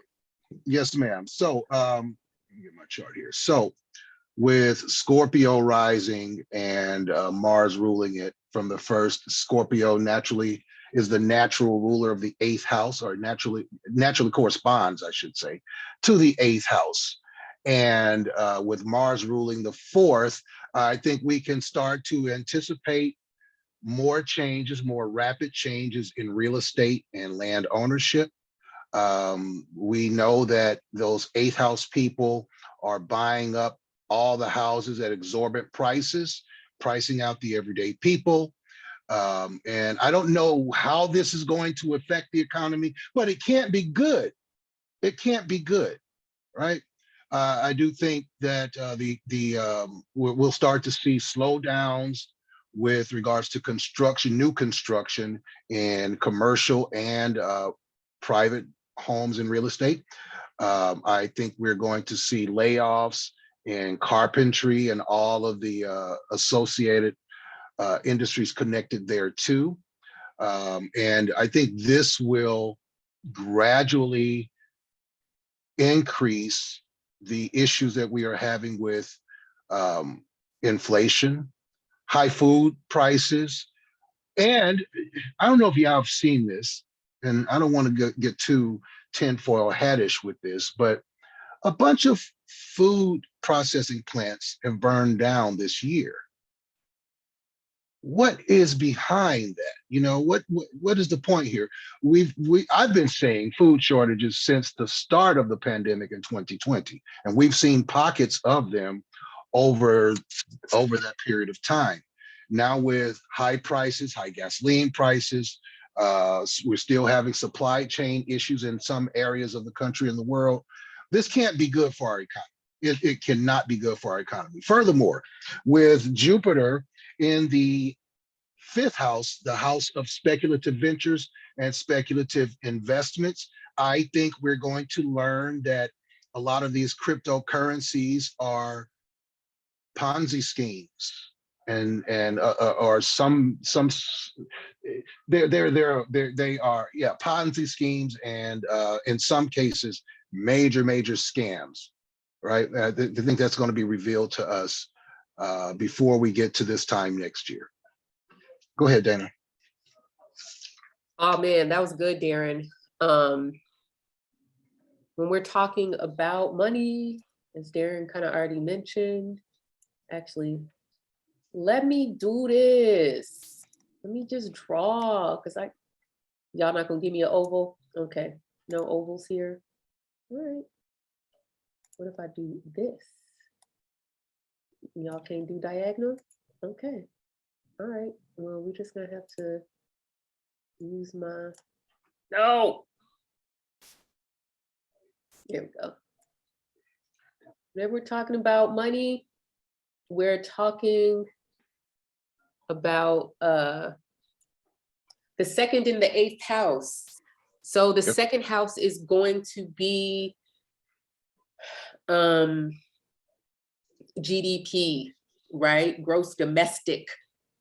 Yes, ma'am. So let me get my chart here. So with Scorpio rising and Mars ruling it from the first, Scorpio naturally is the natural ruler of the 8th house, or naturally corresponds, I should say, to the 8th house. And with Mars ruling the 4th, I think we can start to anticipate more changes, more rapid changes in real estate and land ownership. We know that those 8th house people are buying up all the houses at exorbitant prices, pricing out the everyday people. And I don't know how this is going to affect the economy, but it can't be good. It can't be good, right? I do think that we'll start to see slowdowns with regards to construction, new construction in commercial and private homes and real estate. I think we're going to see layoffs in carpentry and all of the associated industries connected there too. And I think this will gradually increase the issues that we are having with inflation, high food prices. And I don't know if y'all have seen this, and I don't want to get too tinfoil hattish with this, but a bunch of food processing plants have burned down this year. What is behind that? You know, what is the point here? I've been saying food shortages since the start of the pandemic in 2020, and we've seen pockets of them over that period of time. Now with high prices, high gasoline prices, we're still having supply chain issues in some areas of the country and the world. This can't be good for our economy. It cannot be good for our economy. Furthermore, with Jupiter in the 5th house, the house of speculative ventures and speculative investments, I think we're going to learn that a lot of these cryptocurrencies are Ponzi schemes, and or they are Ponzi schemes, and in some cases major scams, right? I think that's going to be revealed to us before we get to this time next year. Go ahead, Dayna. Oh man, that was good, Darren. When we're talking about money, as Darren kind of already mentioned, actually, let me do this. Let me just draw, because y'all not gonna give me an oval? Okay, no ovals here. All right. What if I do this? Y'all can't do diagonal? Okay. All right. Well, we're just gonna have to use my, no. There we go. When we're talking about money, we're talking about the second and the 8th house. So the second house is going to be GDP, right? Gross domestic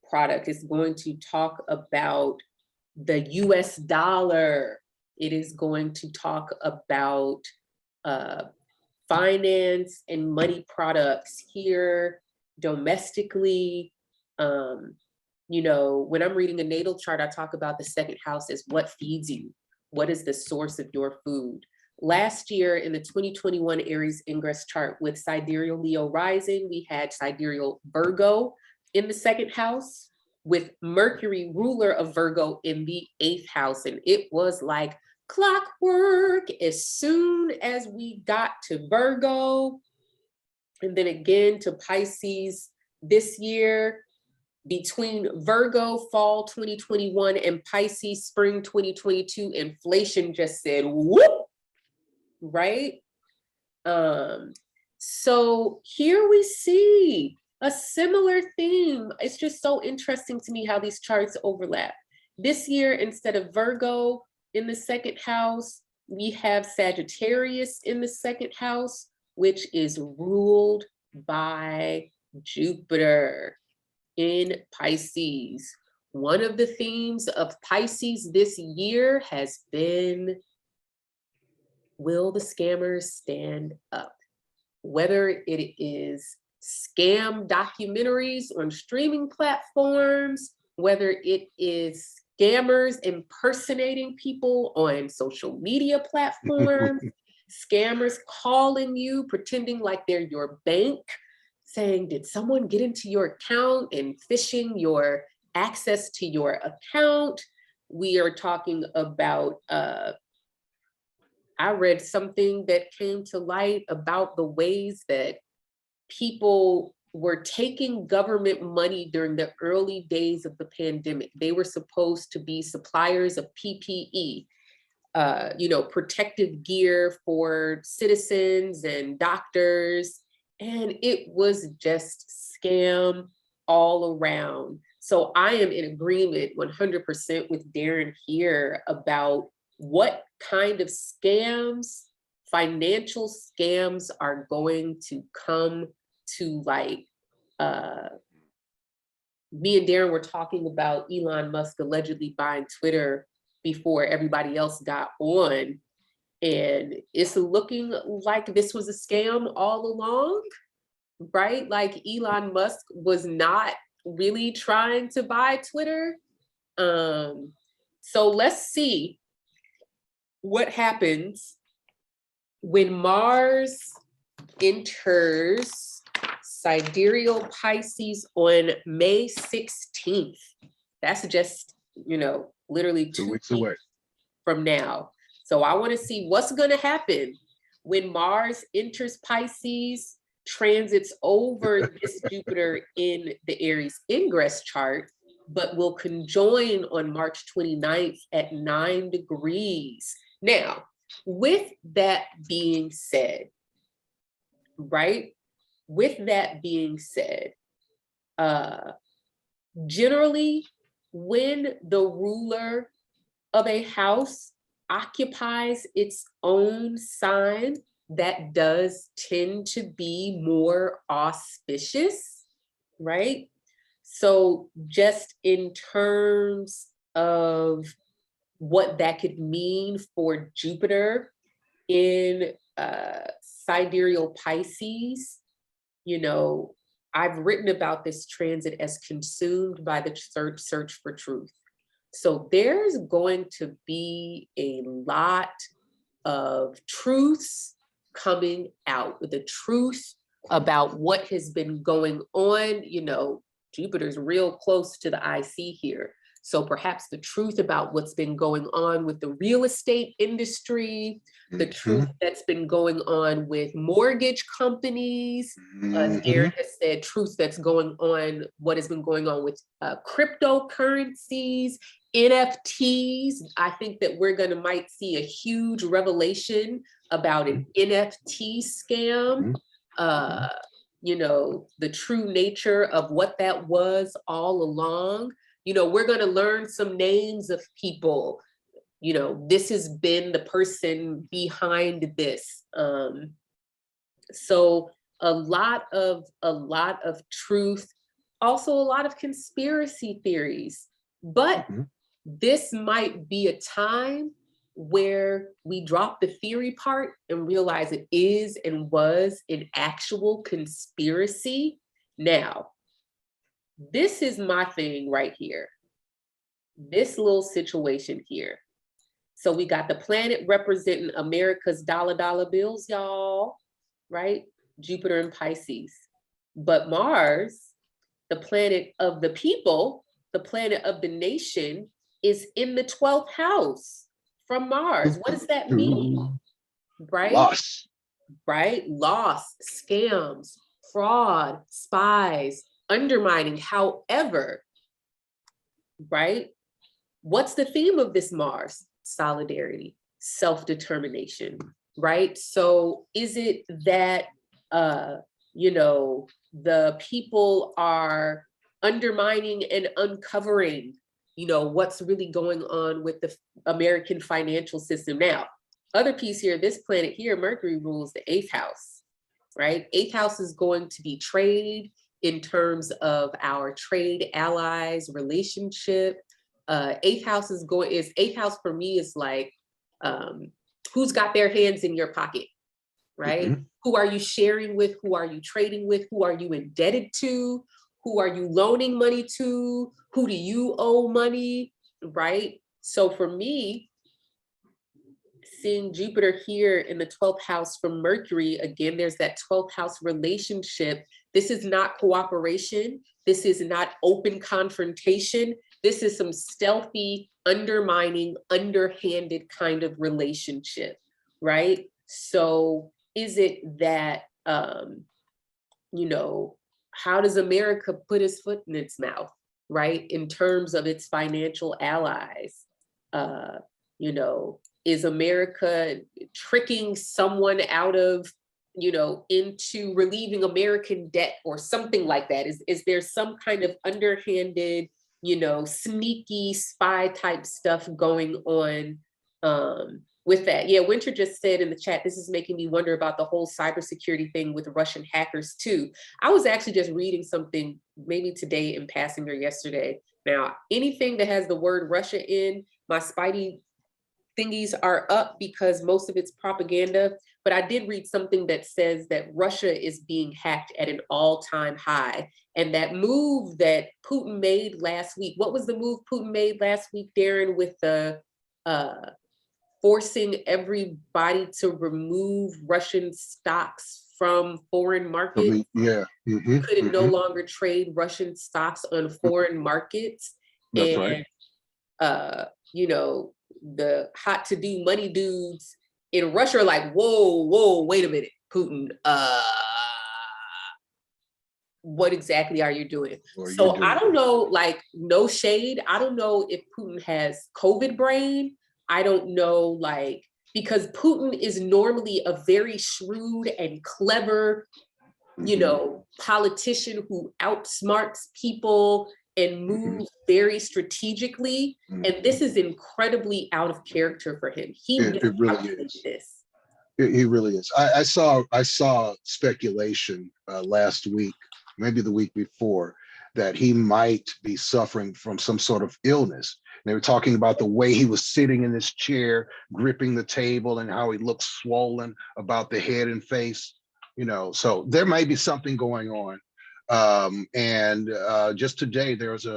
product. Is going to talk about the US dollar. It is going to talk about finance and money products here domestically. You know, when I'm reading a natal chart, I talk about the second house as what feeds you. What is the source of your food? Last year in the 2021 Aries ingress chart with Sidereal Leo rising, we had Sidereal Virgo in the second house with Mercury, ruler of Virgo, in the 8th house. And it was like clockwork as soon as we got to Virgo, and then again to Pisces this year. Between Virgo fall 2021 and Pisces spring 2022, inflation just said whoop, right? So here we see a similar theme. It's just so interesting to me how these charts overlap. This year, instead of Virgo in the second house, we have Sagittarius in the second house, which is ruled by Jupiter in Pisces. One of the themes of Pisces this year has been, will the scammers stand up? Whether it is scam documentaries on streaming platforms, whether it is scammers impersonating people on social media platforms, scammers calling you, pretending like they're your bank, saying, did someone get into your account, and phishing your access to your account. We are talking about, I read something that came to light about the ways that people were taking government money during the early days of the pandemic. They were supposed to be suppliers of PPE, you know, protective gear for citizens and doctors. And it was just scam all around. So I am in agreement 100% with Darren here about what kind of scams, financial scams, are going to come to light. Me and Darren were talking about Elon Musk allegedly buying Twitter before everybody else got on. And it's looking like this was a scam all along, right? Like Elon Musk was not really trying to buy Twitter. So let's see what happens when Mars enters Sidereal Pisces on May 16th. That's just, you know, literally 2 weeks away from now. So I want to see what's going to happen when Mars enters Pisces, transits over this Jupiter in the Aries ingress chart, but will conjoin on March 29th at 9 degrees. Now, with that being said, right? With that being said, generally, when the ruler of a house occupies its own sign, that does tend to be more auspicious, right? So just in terms of what that could mean for Jupiter, in Sidereal Pisces, you know, I've written about this transit as consumed by the search for truth. So there's going to be a lot of truths coming out, with the truth about what has been going on. You know, Jupiter's real close to the IC here. So perhaps the truth about what's been going on with the real estate industry, the truth that's been going on with mortgage companies. Darryn has said truth that's going on, what has been going on with cryptocurrencies, NFTs. I think that we're might see a huge revelation about an NFT scam. You know, the true nature of what that was all along. You know, we're going to learn some names of people. You know, this has been the person behind this. So a lot of truth, also a lot of conspiracy theories. But this might be a time where we drop the theory part and realize it is and was an actual conspiracy. Now, this is my thing right here. This little situation here. So we got the planet representing America's dollar bills, y'all, right? Jupiter in Pisces. But Mars, the planet of the people, the planet of the nation, is in the 12th house from Mars. What does that mean? Right? Loss. Right? Loss, scams, fraud, spies, undermining. However, right? What's the theme of this Mars? Solidarity, self-determination, right? So is it that, you know, the people are undermining and uncovering, you know, what's really going on with the American financial system? Now, other piece here, this planet here, Mercury, rules the 8th house, right? 8th house is going to be trade, in terms of our trade allies, relationship. 8th house is 8th house for me is like, who's got their hands in your pocket, right? Who are you sharing with? Who are you trading with? Who are you indebted to? Who are you loaning money to? Who do you owe money, right? So for me, seeing Jupiter here in the 12th house from Mercury, again, there's that 12th house relationship. This is not cooperation. This is not open confrontation. This is some stealthy, undermining, underhanded kind of relationship, right? So is it that, you know, how does America put its foot in its mouth, right? In terms of its financial allies, you know, is America tricking someone out of, you know, into relieving American debt or something like that? Is there some kind of underhanded, you know, sneaky spy type stuff going on with that? Yeah, Winter just said in the chat, this is making me wonder about the whole cybersecurity thing with Russian hackers too. I was actually just reading something maybe today in passing or yesterday. Now, anything that has the word Russia in, my spidey thingies are up because most of it's propaganda. But I did read something that says that Russia is being hacked at an all-time high. And that move that Putin made last week, what was the move Putin made last week, Darryn, with the forcing everybody to remove Russian stocks from foreign markets? Yeah. Couldn't no longer trade Russian stocks on foreign markets. That's and, right. You know, the hot to do money dudes in Russia are like, whoa, wait a minute, Putin, what exactly are you doing? So I don't know, like, no shade. I don't know if Putin has COVID brain. I don't know, like, because Putin is normally a very shrewd and clever, you know, politician who outsmarts people and moves very strategically. And this is incredibly out of character for him. It really is. This. He really is. I saw speculation last week, maybe the week before, that he might be suffering from some sort of illness, They were talking about the way he was sitting in this chair, gripping the table, and how he looked swollen about the head and face. So there might be something going on. And just today, there was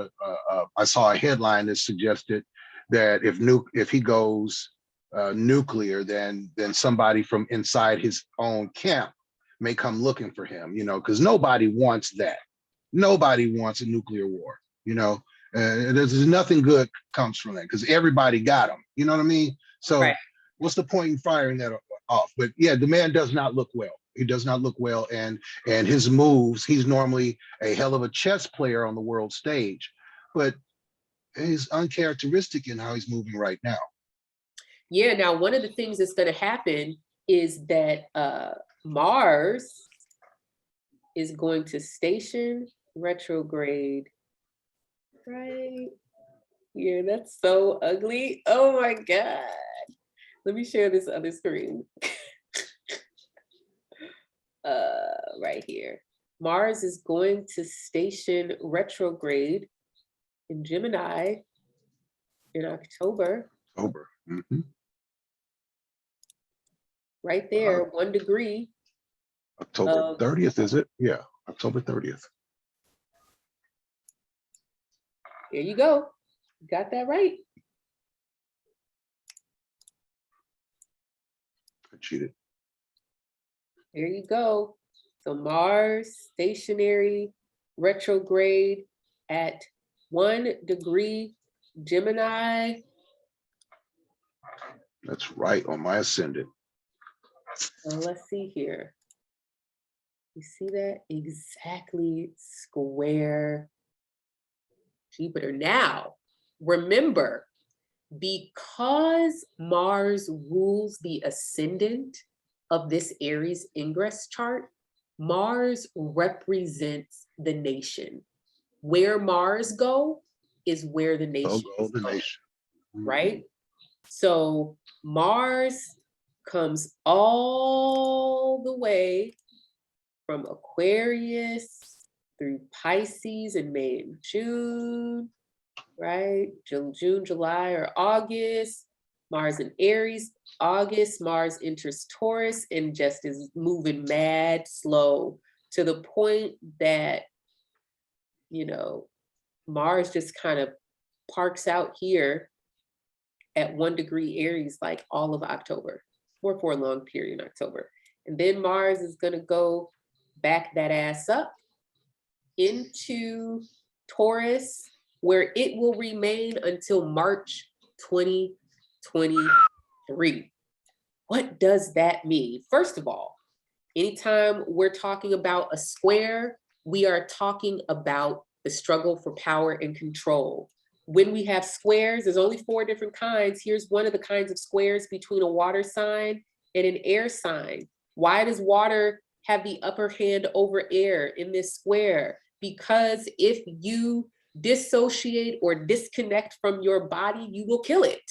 I saw a headline that suggested that if he goes nuclear, then somebody from inside his own camp may come looking for him. Because nobody wants that. Nobody wants a nuclear war. There's nothing good comes from that because everybody got them. You know what I mean? So Right. What's the point in firing that off? But yeah, the man does not look well. He does not look well, and his moves. He's normally a hell of a chess player on the world stage, but he's uncharacteristic in how he's moving right now. Yeah. Now, one of the things that's going to happen is that Mars is going to station retrograde. Right. Yeah, that's so ugly. Oh my God. Let me share this other screen. Right here. Mars is going to station retrograde in Gemini in October. Mm-hmm. Right there, 1 degree. October 30th, is it? Yeah, October 30th. There you go. Got that right. I cheated. There you go. So Mars stationary retrograde at 1 degree Gemini. That's right on my ascendant. So let's see here. You see that? Exactly square Jupiter. Now, remember, because Mars rules the ascendant of this Aries ingress chart, Mars represents the nation. Where Mars go is where the nation is going, right? So Mars comes all the way from Aquarius through Pisces in May and June, right? June, July, or August. Mars in Aries, August, Mars enters Taurus and just is moving mad slow to the point that, Mars just kind of parks out here at 1 degree Aries, like all of October, or for a long period in October. And then Mars is going to go back that ass up into Taurus, where it will remain until March 2023. What does that mean? First of all, anytime we're talking about a square, we are talking about the struggle for power and control. When we have squares, there's only 4 different kinds. Here's one of the kinds of squares between a water sign and an air sign. Why does water have the upper hand over air in this square? Because if you dissociate or disconnect from your body, you will kill it.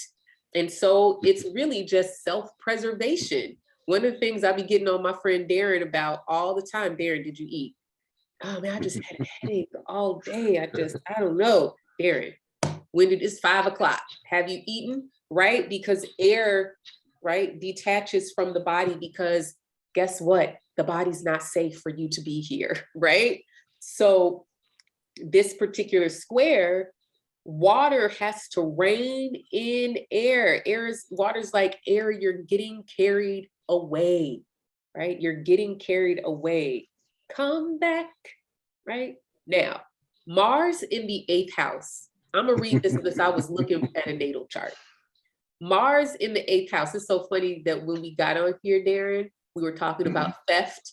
And so it's really just self-preservation. One of the things I be getting on my friend Darryn about all the time, Darryn, did you eat? Oh man, I just had a headache all day. I don't know. Darryn, when it's 5 o'clock, have you eaten? Right? Because air, right, detaches from the body because guess what? The body's not safe for you to be here, right? So this particular square, water has to rein in air. Water's like air, you're getting carried away, right? You're getting carried away. Come back, right? Now, Mars in the 8th house. I'm gonna read this because I was looking at a natal chart. Mars in the 8th house. It's so funny that when we got on here, Darryn, we were talking about theft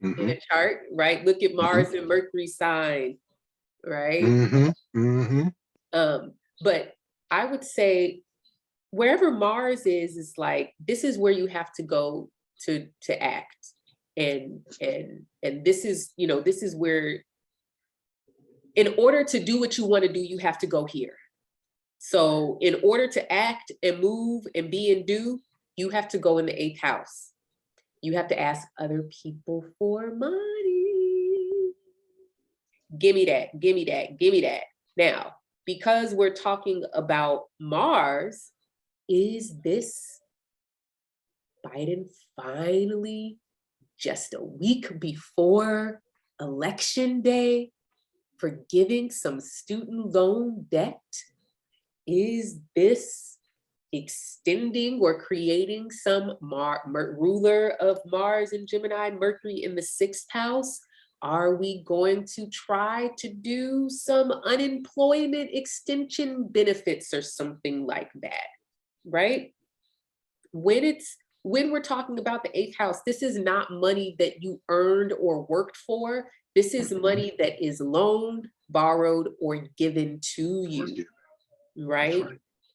in a chart, right? Look at Mars and Mercury sign, right? But I would say wherever Mars is like, this is where you have to go to act. And this is, this is where, in order to do what you want to do, you have to go here. So in order to act and move and be and do, you have to go in the 8th house. You have to ask other people for money. Give me that, give me that, give me that. Now, because we're talking about Mars, is this Biden finally, just a week before election day, forgiving some student loan debt? Is this extending or creating some ruler of Mars and Gemini, Mercury in the 6th house? Are we going to try to do some unemployment extension benefits or something like that, right? When we're talking about the 8th house, this is not money that you earned or worked for. This is money that is loaned, borrowed, or given to you, right?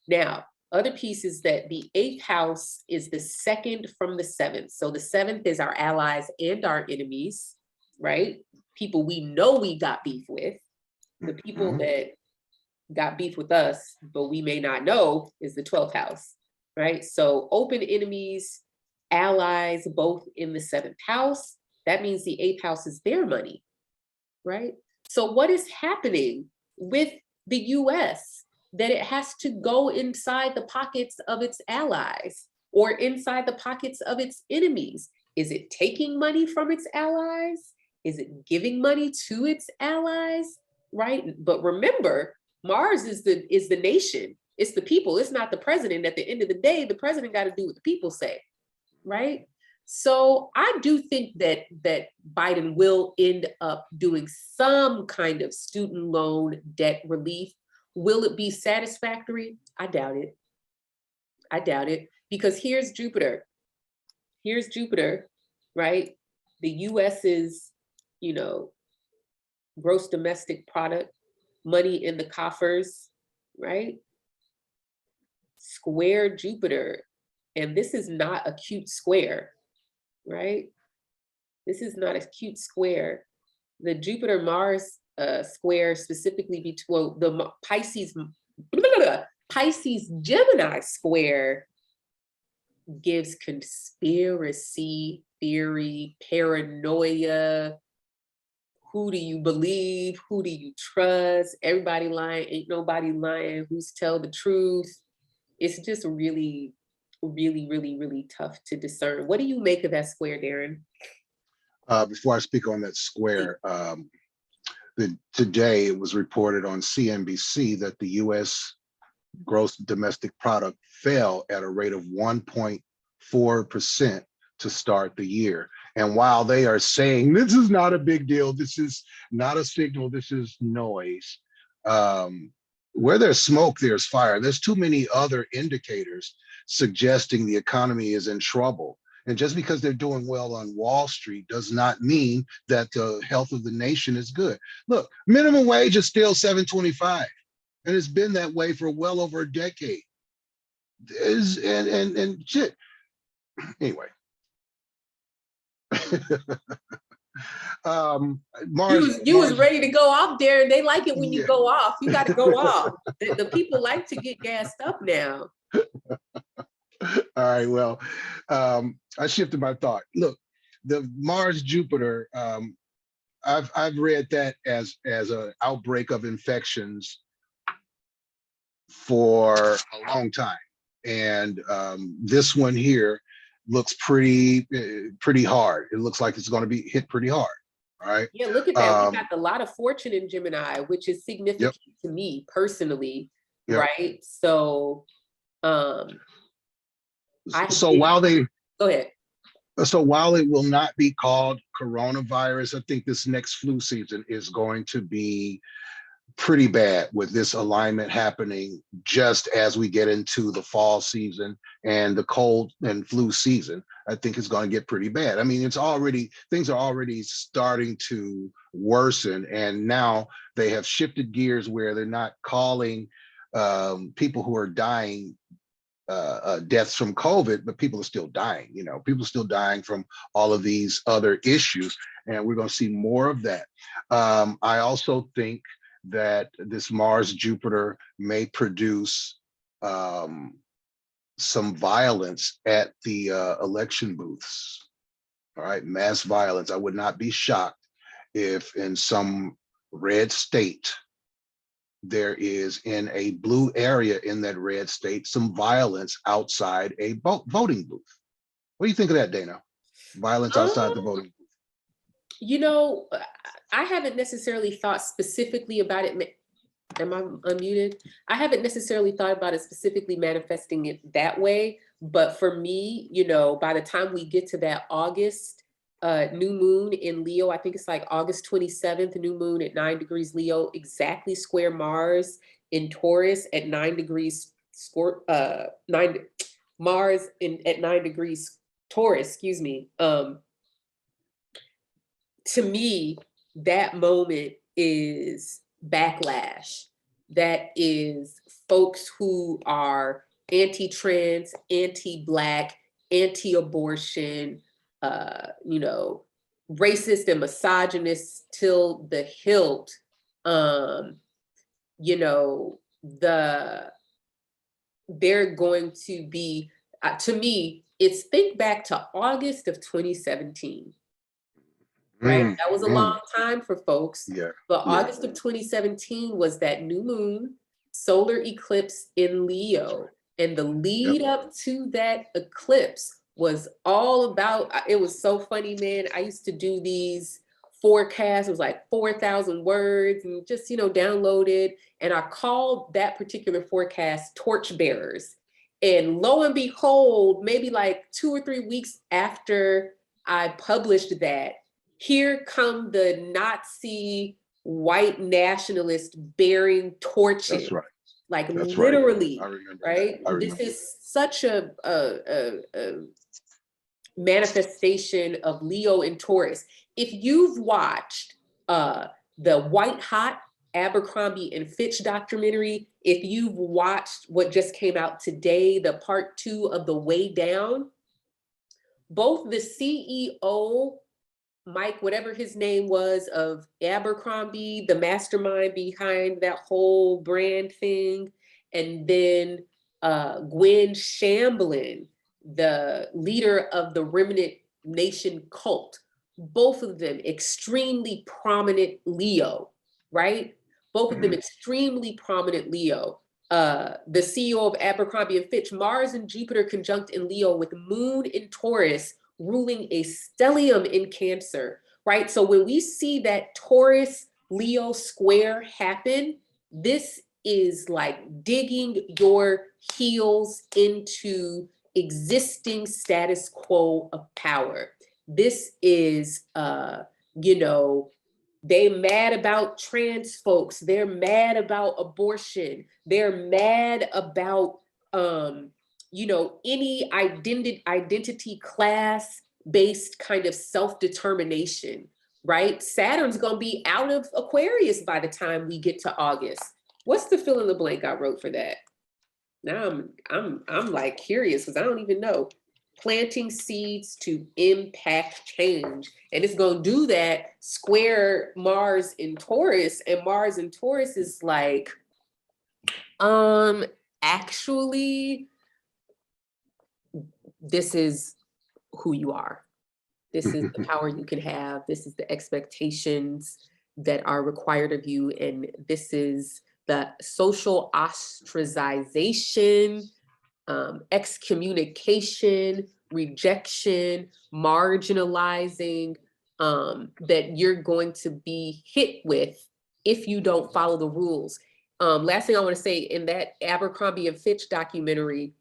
Now, other piece is that the 8th house is the 2nd from the 7th. So the 7th is our allies and our enemies, right? People we know we got beef with. The people that got beef with us, but we may not know, is the 12th house, right? So open enemies, allies, both in the 7th house. That means the 8th house is their money, right? So what is happening with the US that it has to go inside the pockets of its allies or inside the pockets of its enemies? Is it taking money from its allies? Is it giving money to its allies, right? But remember, Mars is the nation. It's the people. It's not the president. At the end of the day, the president got to do what the people say, right? So I do think that Biden will end up doing some kind of student loan debt relief. Will it be satisfactory? I doubt it. I doubt it, because here's Jupiter. Here's Jupiter, right? The US's, gross domestic product, money in the coffers, right? Square Jupiter. And this is not a cute square, right? This is not a cute square. The Jupiter-Mars square, specifically between the Pisces-Gemini square, gives conspiracy theory, paranoia. Who do you believe? Who do you trust? Everybody lying, ain't nobody lying. Who's tell the truth? It's just really, really, really, really tough to discern. What do you make of that square, Darryn? Before I speak on that square, today it was reported on CNBC that the U.S. gross domestic product fell at a rate of 1.4% to start the year. And while they are saying this is not a big deal, this is not a signal, this is noise, where there's smoke, there's fire. There's too many other indicators suggesting the economy is in trouble. And just because they're doing well on Wall Street does not mean that the health of the nation is good. Look, minimum wage is still $7.25, and it's been that way for well over a decade. And shit. Anyway. Mars, you was ready to go off there, and they like it when you go off. You got to go off. The people like to get gassed up now. All right, well, I shifted my thought. Look, the Mars Jupiter, I've read that as an outbreak of infections for a long time, and this one here looks pretty hard. It looks like it's going to be hit pretty hard. All right. Yeah, look at that. We got a lot of fortune in Gemini, which is significant to me personally, right? So, while they go ahead. So while it will not be called coronavirus, I think this next flu season is going to be pretty bad with this alignment happening just as we get into the fall season and the cold and flu season. I think it's going to get pretty bad. I mean, things are already starting to worsen, and now they have shifted gears where they're not calling people who are dying deaths from COVID, but people are still dying. People are still dying from all of these other issues, and we're going to see more of that. I also think that this Mars Jupiter may produce some violence at the election booths. All right, mass violence. I would not be shocked if in some red state there is in a blue area in that red state some violence outside a voting booth. What do you think of that, Dayna? Violence outside the voting booth. You know, I haven't necessarily thought specifically about it. Am I unmuted? I haven't necessarily thought about it specifically manifesting it that way. But for me, you know, by the time we get to that August new moon in Leo, I think it's like August 27th, new moon at 9 degrees Leo, exactly square Mars in Taurus at 9 degrees, Mars at 9 degrees Taurus, excuse me. To me, that moment is backlash. That is folks who are anti-trans, anti-Black, anti-abortion, you know, racist and misogynist till the hilt. You know, they're going to be, to me, it's think back to August of 2017. Right? That was a long time for folks. Yeah. But August of 2017 was that new moon, solar eclipse in Leo. And the lead up to that eclipse was all about, it was so funny, man. I used to do these forecasts. It was like 4,000 words and just, you know, downloaded. And I called that particular forecast torchbearers. And lo and behold, maybe like 2 or 3 weeks after I published that, here come the Nazi white nationalists bearing torches. That's right. Like That's literally, right? I remember. Right? This is such a manifestation of Leo and Taurus. If you've watched the White Hot Abercrombie and Fitch documentary, if you've watched what just came out today, the part 2 of The Way Down, both the CEO, Mike, whatever his name was, of Abercrombie, the mastermind behind that whole brand thing, and then Gwen Shamblin, the leader of the Remnant Nation cult, both of them extremely prominent Leo, right? Both of them extremely prominent Leo. The CEO of Abercrombie and Fitch, Mars and Jupiter conjunct in Leo with Moon in Taurus, ruling a stellium in Cancer, right? So when we see that Taurus Leo square happen, this is like digging your heels into existing status quo of power. This is, you know, they mad about trans folks. They're mad about abortion. They're mad about, you know, any identity class-based kind of self-determination, right? Saturn's gonna be out of Aquarius by the time we get to August. What's the fill in the blank I wrote for that? Now I'm like curious because I don't even know. Planting seeds to impact change. And it's gonna do that square Mars in Taurus, and Mars in Taurus is like, actually, this is who you are. This is the power you can have. This is the expectations that are required of you. And this is the social ostracization, excommunication, rejection, marginalizing, that you're going to be hit with if you don't follow the rules. Last thing I want to say, in that Abercrombie and Fitch documentary,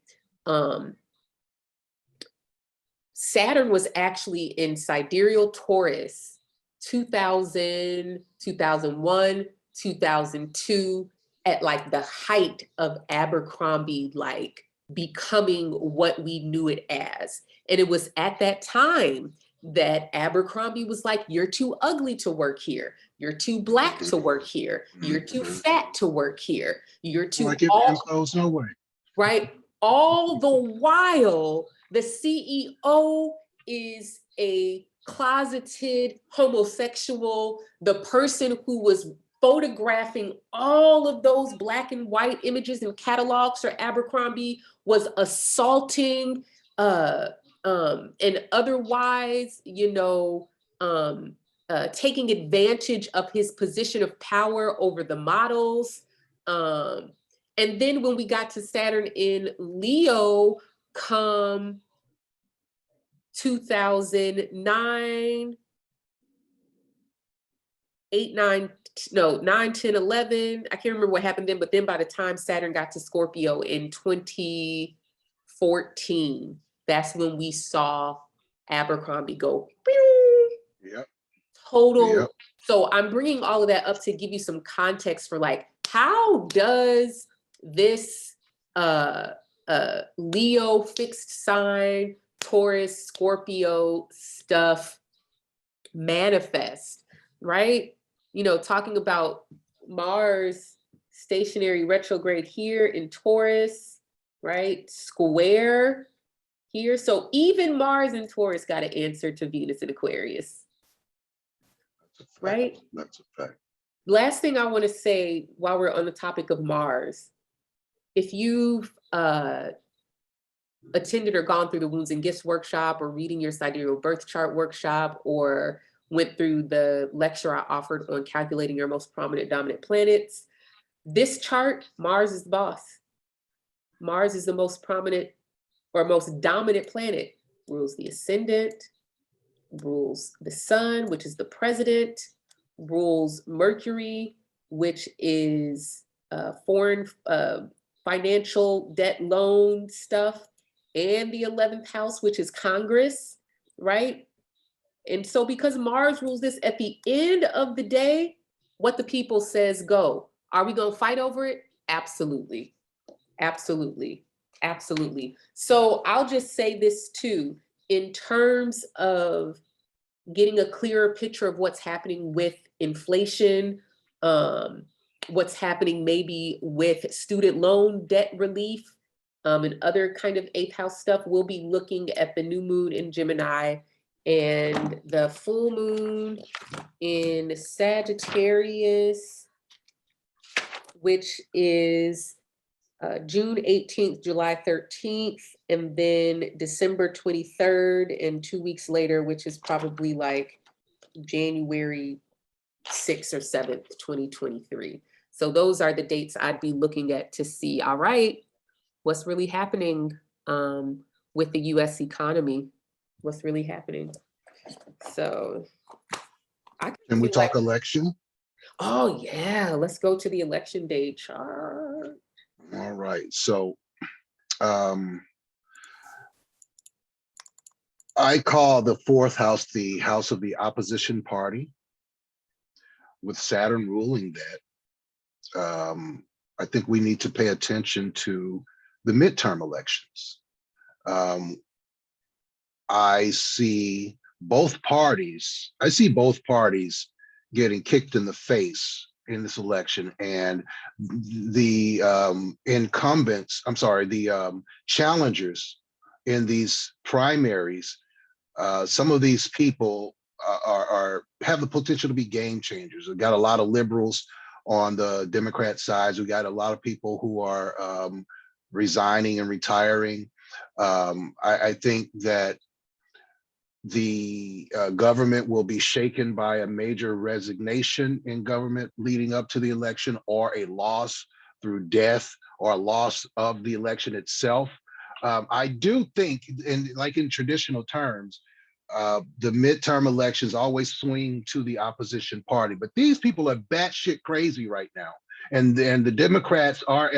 Saturn was actually in sidereal Taurus 2000, 2001, 2002, at like the height of Abercrombie, like becoming what we knew it as. And it was at that time that Abercrombie was like, you're too ugly to work here. You're too Black to work here. You're too fat to work here. You're too like it goes no way. Right? All the while, the CEO is a closeted homosexual, the person who was photographing all of those Black and white images and catalogs for Abercrombie was assaulting and otherwise, you know, taking advantage of his position of power over the models. And then when we got to Saturn in Leo, come 2009, 8, 9, no, 9, 10, 11. I can't remember what happened then, but then by the time Saturn got to Scorpio in 2014, that's when we saw Abercrombie go, Yep. total. Yep. So I'm bringing all of that up to give you some context for like, how does this Leo fixed sign, Taurus, Scorpio stuff manifest, right? You know, talking about Mars stationary retrograde here in Taurus, right? Square here. So even Mars in Taurus got to answer to Venus in Aquarius, right? That's a fact. Last thing I want to say while we're on the topic of Mars, if you've attended or gone through the Wounds and Gifts workshop, or reading your sidereal birth chart workshop, or went through the lecture I offered on calculating your most prominent dominant planets, this chart, Mars is the boss. Mars is the most prominent or most dominant planet, rules the ascendant, rules the sun, which is the president, rules Mercury, which is foreign financial debt loan stuff, and the 11th house, which is Congress, right? And so because Mars rules this, at the end of the day, what the people says go. Are we going to fight over it? Absolutely. Absolutely. Absolutely. So I'll just say this too, in terms of getting a clearer picture of what's happening with inflation, what's happening maybe with student loan debt relief, and other kind of 8th house stuff. We'll be looking at the new moon in Gemini and the full moon in Sagittarius, which is June 18th, July 13th, and then December 23rd, and 2 weeks later, which is probably like January 6th or 7th, 2023. So those are the dates I'd be looking at to see, all right, what's really happening with the US economy, what's really happening. So Can we talk election? Oh yeah, let's go to the election day chart. All right, so I call the 4th house the house of the opposition party, with Saturn ruling that. I think we need to pay attention to the midterm elections. I see both parties getting kicked in the face in this election, and the challengers in these primaries, some of these people have the potential to be game changers. We've got a lot of liberals on the Democrat sides. We got a lot of people who are resigning and retiring. I think that the government will be shaken by a major resignation in government leading up to the election, or a loss through death, or a loss of the election itself. I do think, like in traditional terms, the midterm elections always swing to the opposition party, but these people are batshit crazy right now. And the Democrats are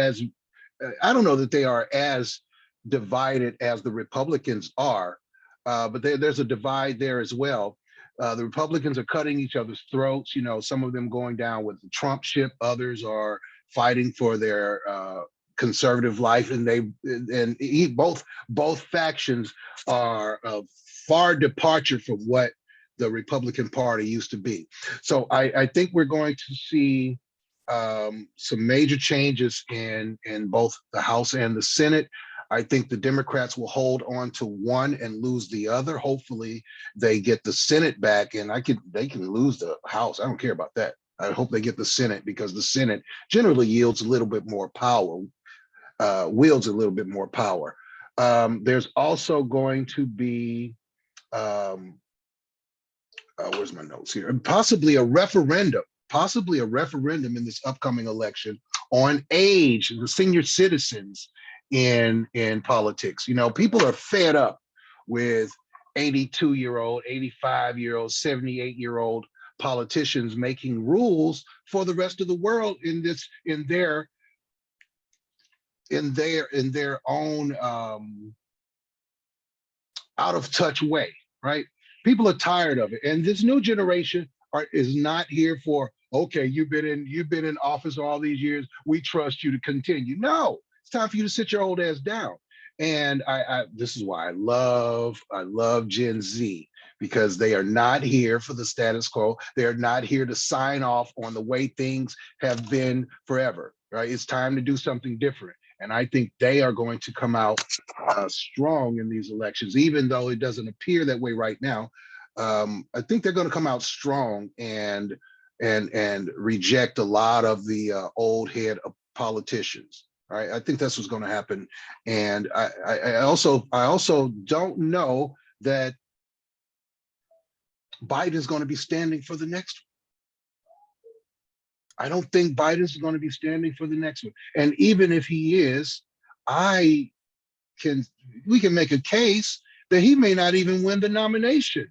I don't know that they are as divided as the Republicans are, but there's a divide there as well. The Republicans are cutting each other's throats, some of them going down with the Trump ship, others are fighting for their conservative life, and both factions are far departure from what the Republican Party used to be. So I think we're going to see some major changes in both the House and the Senate. I think the Democrats will hold on to one and lose the other. Hopefully they get the Senate back, and they can lose the House. I don't care about that. I hope they get the Senate, because the Senate generally yields a little bit more power, wields a little bit more power. There's also going to be, where's my notes here? Possibly a referendum in this upcoming election on age, the senior citizens in politics. You know, people are fed up with 82-year-old, 85-year-old, 78-year-old politicians making rules for the rest of the world in their own out of touch way, right? People are tired of it, and this new generation is not here for, okay, you've been in office all these years, we trust you to continue. No, it's time for you to sit your old ass down. And this is why I love Gen Z, because they are not here for the status quo. They are not here to sign off on the way things have been forever, right? It's time to do something different. And I think they are going to come out strong in these elections, even though it doesn't appear that way right now. I think they're going to come out strong and reject a lot of the old head of politicians. Right? I think that's what's going to happen. And I also don't know that Biden is going to be standing for the next one. I don't think Biden's going to be standing for the next one. And even if he is, we can make a case that he may not even win the nomination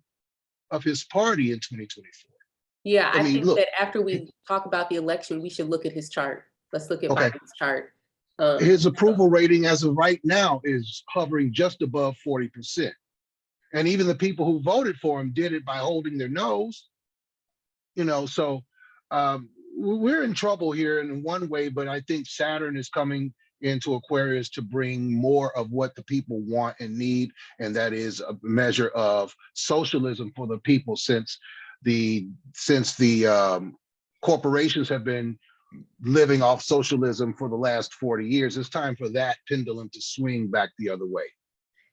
of his party in 2024. Yeah, I mean, think look, that after we talk about the election, we should look at his chart. Let's look at okay. Biden's chart. His approval rating as of right now is hovering just above 40%. And even the people who voted for him did it by holding their nose. You know, so we're in trouble here in one way, but I think Saturn is coming into Aquarius to bring more of what the people want and need, and that is a measure of socialism for the people, since the corporations have been living off socialism for the last 40 years. It's time for that pendulum to swing back the other way.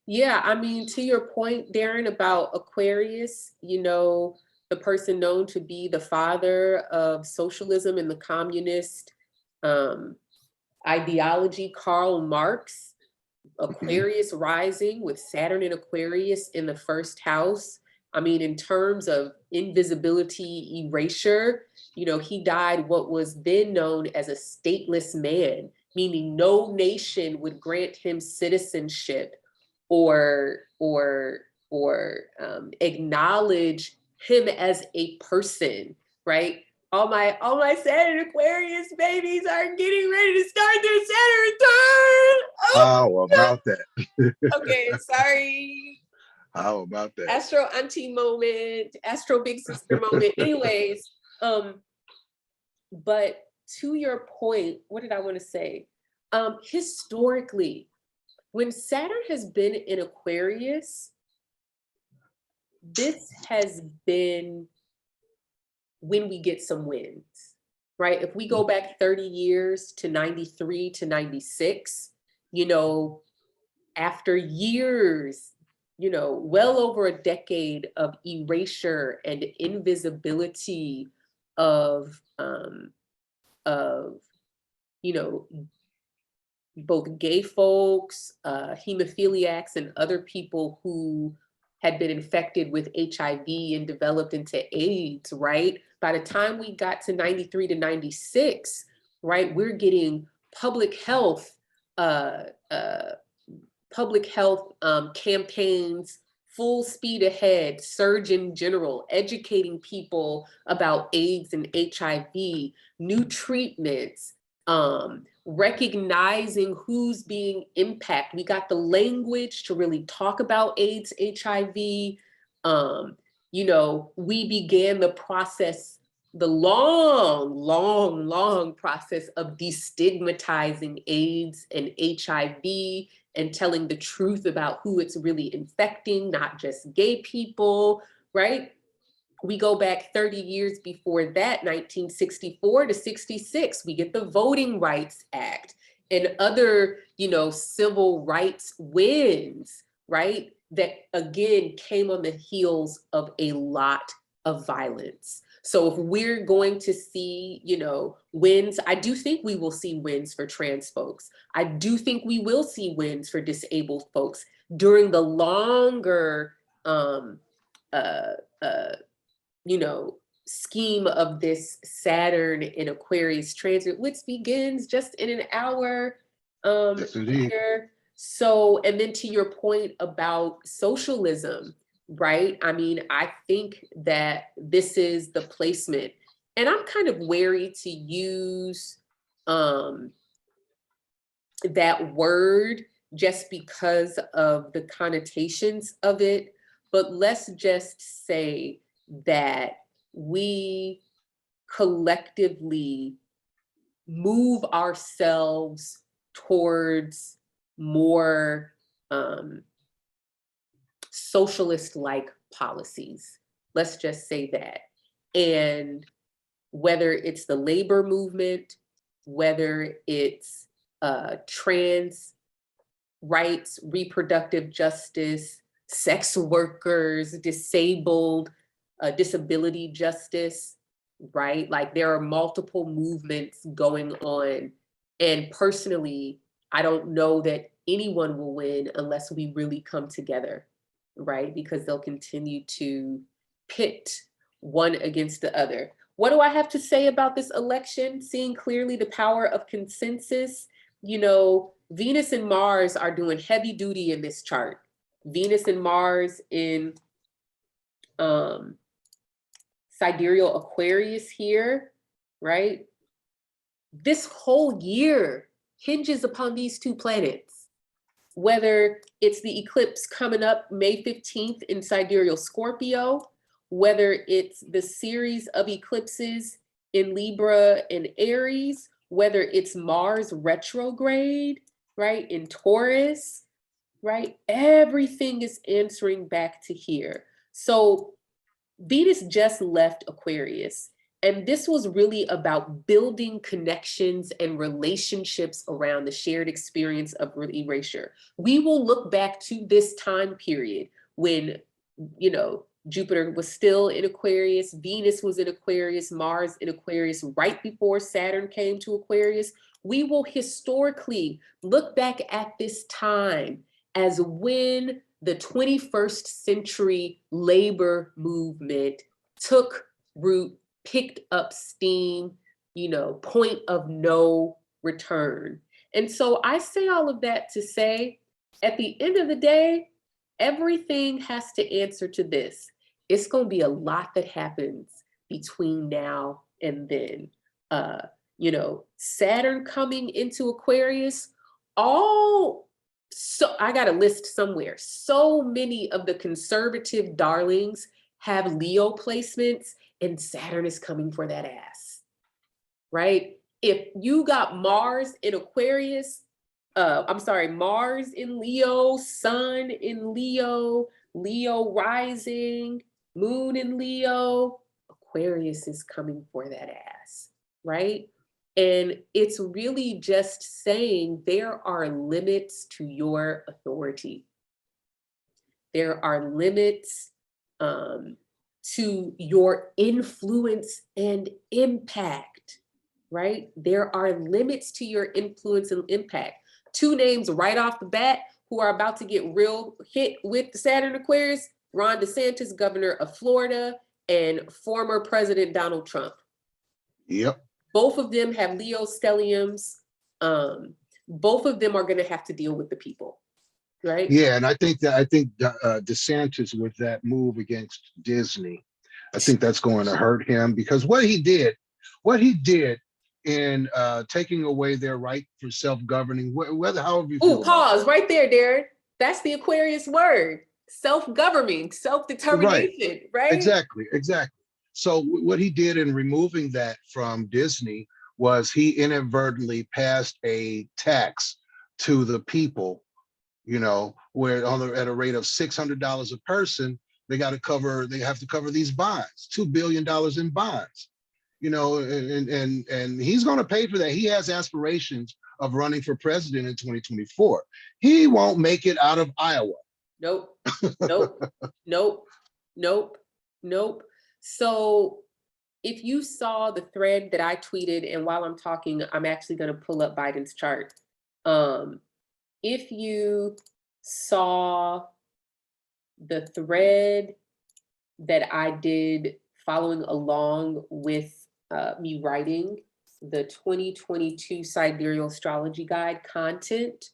Yeah, I mean, to your point, Darren, about Aquarius, you know, the person known to be the father of socialism and the communist ideology, Karl Marx, Aquarius rising with Saturn in Aquarius in the first house. I mean, in terms of invisibility, erasure, you know, he died what was then known as a stateless man, meaning no nation would grant him citizenship or acknowledge him as a person, right? All my Saturn Aquarius babies are getting ready to start their Saturn turn. Oh, how about that? Okay, sorry. How about that? Astro auntie moment, Astro big sister moment. Anyways, but to your point, what did I want to say? Historically, when Saturn has been in Aquarius, this has been when we get some wins, right? If we go back 30 years to 93 to 96, you know, after years, you know, well over a decade of erasure and invisibility of you know, both gay folks, hemophiliacs, and other people who had been infected with HIV and developed into AIDS, right? By the time we got to 93 to 96, right, we're getting public health campaigns full speed ahead, Surgeon General educating people about AIDS and HIV, new treatments, recognizing who's being impacted. We got the language to really talk about AIDS, HIV. You know, we began the process, the long process of destigmatizing AIDS and HIV and telling the truth about who it's really infecting, not just gay people, right? We go back 30 years before that, 1964 to 66, we get the Voting Rights Act and other, you know, civil rights wins, right? That again came on the heels of a lot of violence. So if we're going to see, you know, wins, I do think we will see wins for trans folks. I do think we will see wins for disabled folks during the longer, you know, scheme of this Saturn in Aquarius transit, which begins just in an hour Yes, indeed. here. So, and then to your point about socialism, right? I mean, I think that this is the placement, and I'm kind of wary to use that word just because of the connotations of it. But let's just say that we collectively move ourselves towards more socialist-like policies. Let's just say that. And whether it's the labor movement, whether it's trans rights, reproductive justice, sex workers, disabled, disability justice, right? Like there are multiple movements going on. And personally, I don't know that anyone will win unless we really come together, right? Because they'll continue to pit one against the other. What do I have to say about this election? Seeing clearly the power of consensus. You know, Venus and Mars are doing heavy duty in this chart. Venus and Mars in Sidereal Aquarius here, right? This whole year hinges upon these two planets. Whether it's the eclipse coming up May 15th in Sidereal Scorpio, whether it's the series of eclipses in Libra and Aries, whether it's Mars retrograde, right, in Taurus, right? Everything is answering back to here. So Venus just left Aquarius, and this was really about building connections and relationships around the shared experience of erasure. We will look back to this time period when, you know, Jupiter was still in Aquarius, Venus was in Aquarius, Mars in Aquarius, right before Saturn came to Aquarius. We will historically look back at this time as when the 21st century labor movement took root, picked up steam, you know, point of no return. And so I say all of that to say, at the end of the day, everything has to answer to this. It's going to be a lot that happens between now and then. You know, Saturn coming into Aquarius, so I got a list somewhere. So many of the conservative darlings have Leo placements, and Saturn is coming for that ass, right? If you got Mars in Aquarius, Mars in Leo, Sun in Leo, Leo rising, Moon in Leo, Aquarius is coming for that ass, right? And it's really just saying there are limits to your authority. There are limits to your influence and impact, right? There are limits to your influence and impact. Two names right off the bat who are about to get real hit with the Saturn Aquarius: Ron DeSantis, governor of Florida, and former President Donald Trump. Yep. Both of them have Leo stelliums. Both of them are going to have to deal with the people, right? Yeah, and I think DeSantis with that move against Disney, I think that's going to hurt him, because what he did in taking away their right for self-governing, whether however you feel. Ooh, pause right there, Darren. That's the Aquarius word: self-governing, self-determination, right? Exactly. So what he did in removing that from Disney was he inadvertently passed a tax to the people, you know, where at a rate of $600 a person, they have to cover these bonds, $2 billion in bonds, you know, and he's going to pay for that. He has aspirations of running for president in 2024. He won't make it out of Iowa. Nope. So if you saw the thread that I tweeted, and while I'm talking, I'm actually going to pull up Biden's chart. If you saw the thread that I did following along with me writing the 2022 Sidereal Astrology Guide content,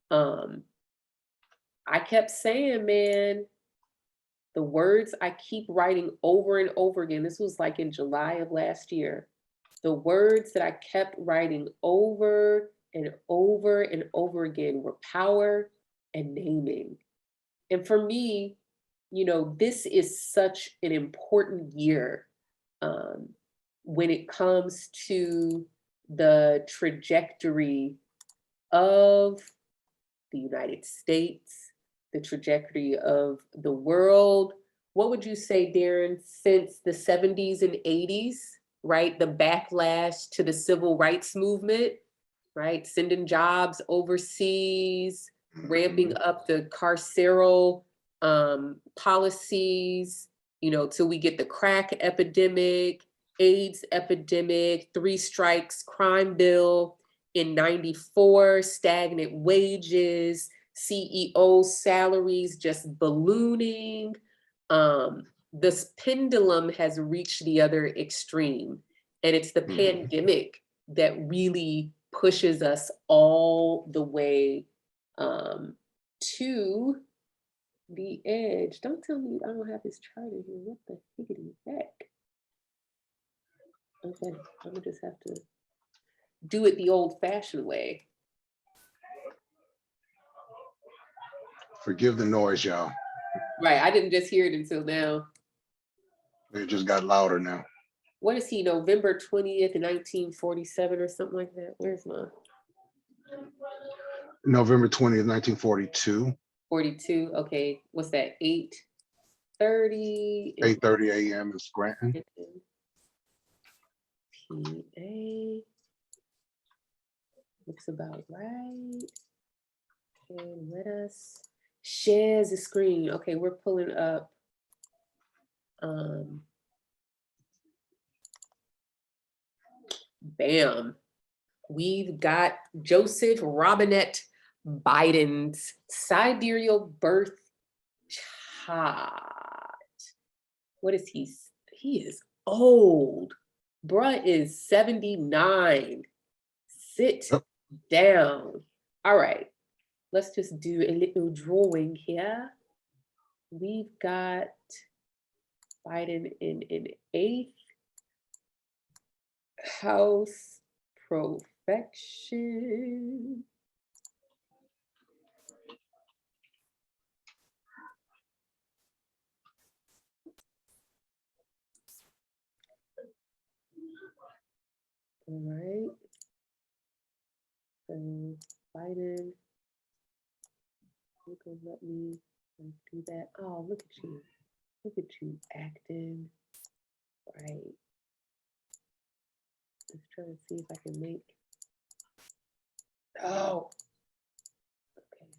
I kept saying, man, the words I keep writing over and over again, this was like in July of last year, the words that I kept writing over and over and over again were power and naming. And for me, you know, this is such an important year when it comes to the trajectory of the United States, the trajectory of the world. What would you say, Darryn, since the 70s and 80s, right? The backlash to the civil rights movement, right? Sending jobs overseas, ramping up the carceral policies, you know, till we get the crack epidemic, AIDS epidemic, 3 strikes crime bill in 94, stagnant wages, CEO salaries just ballooning. This pendulum has reached the other extreme, and it's the pandemic that really pushes us all the way to the edge. Don't tell me I don't have this chart in here. What the higgity heck? Okay, I'm gonna just have to do it the old-fashioned way. Forgive the noise, y'all. Right, I didn't just hear it until now. It just got louder now. What is he, November 20th, 1947 or something like that? Where's my? November 20th, 1942. 42, okay, what's that, 8:30? 8:30 a.m. in Scranton. PA. Looks about right. And let us share the screen. Okay, we're pulling up. Bam. We've got Joseph Robinette Biden's sidereal birth chart. What is he? He is old. Bruh is 79. Sit down. All right. Let's just do a little drawing here. We've got Biden in an 8th house profection. All right. So Biden, you can let me do that. Oh, look at you. Look at you acting. Right. Let's try to see if I can make. Oh. Okay.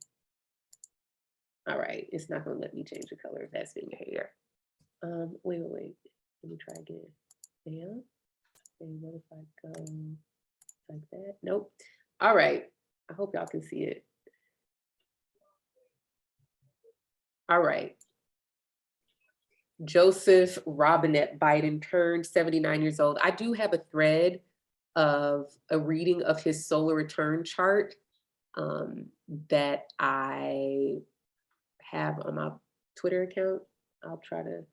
All right. It's not gonna let me change the color of that thing hair. Wait. Let me try again. Bam. Okay, what if I go like that? Nope. All right. I hope y'all can see it. All right. Joseph Robinette Biden turned 79 years old. I do have a thread of a reading of his solar return chart that I have on my Twitter account. I'll try to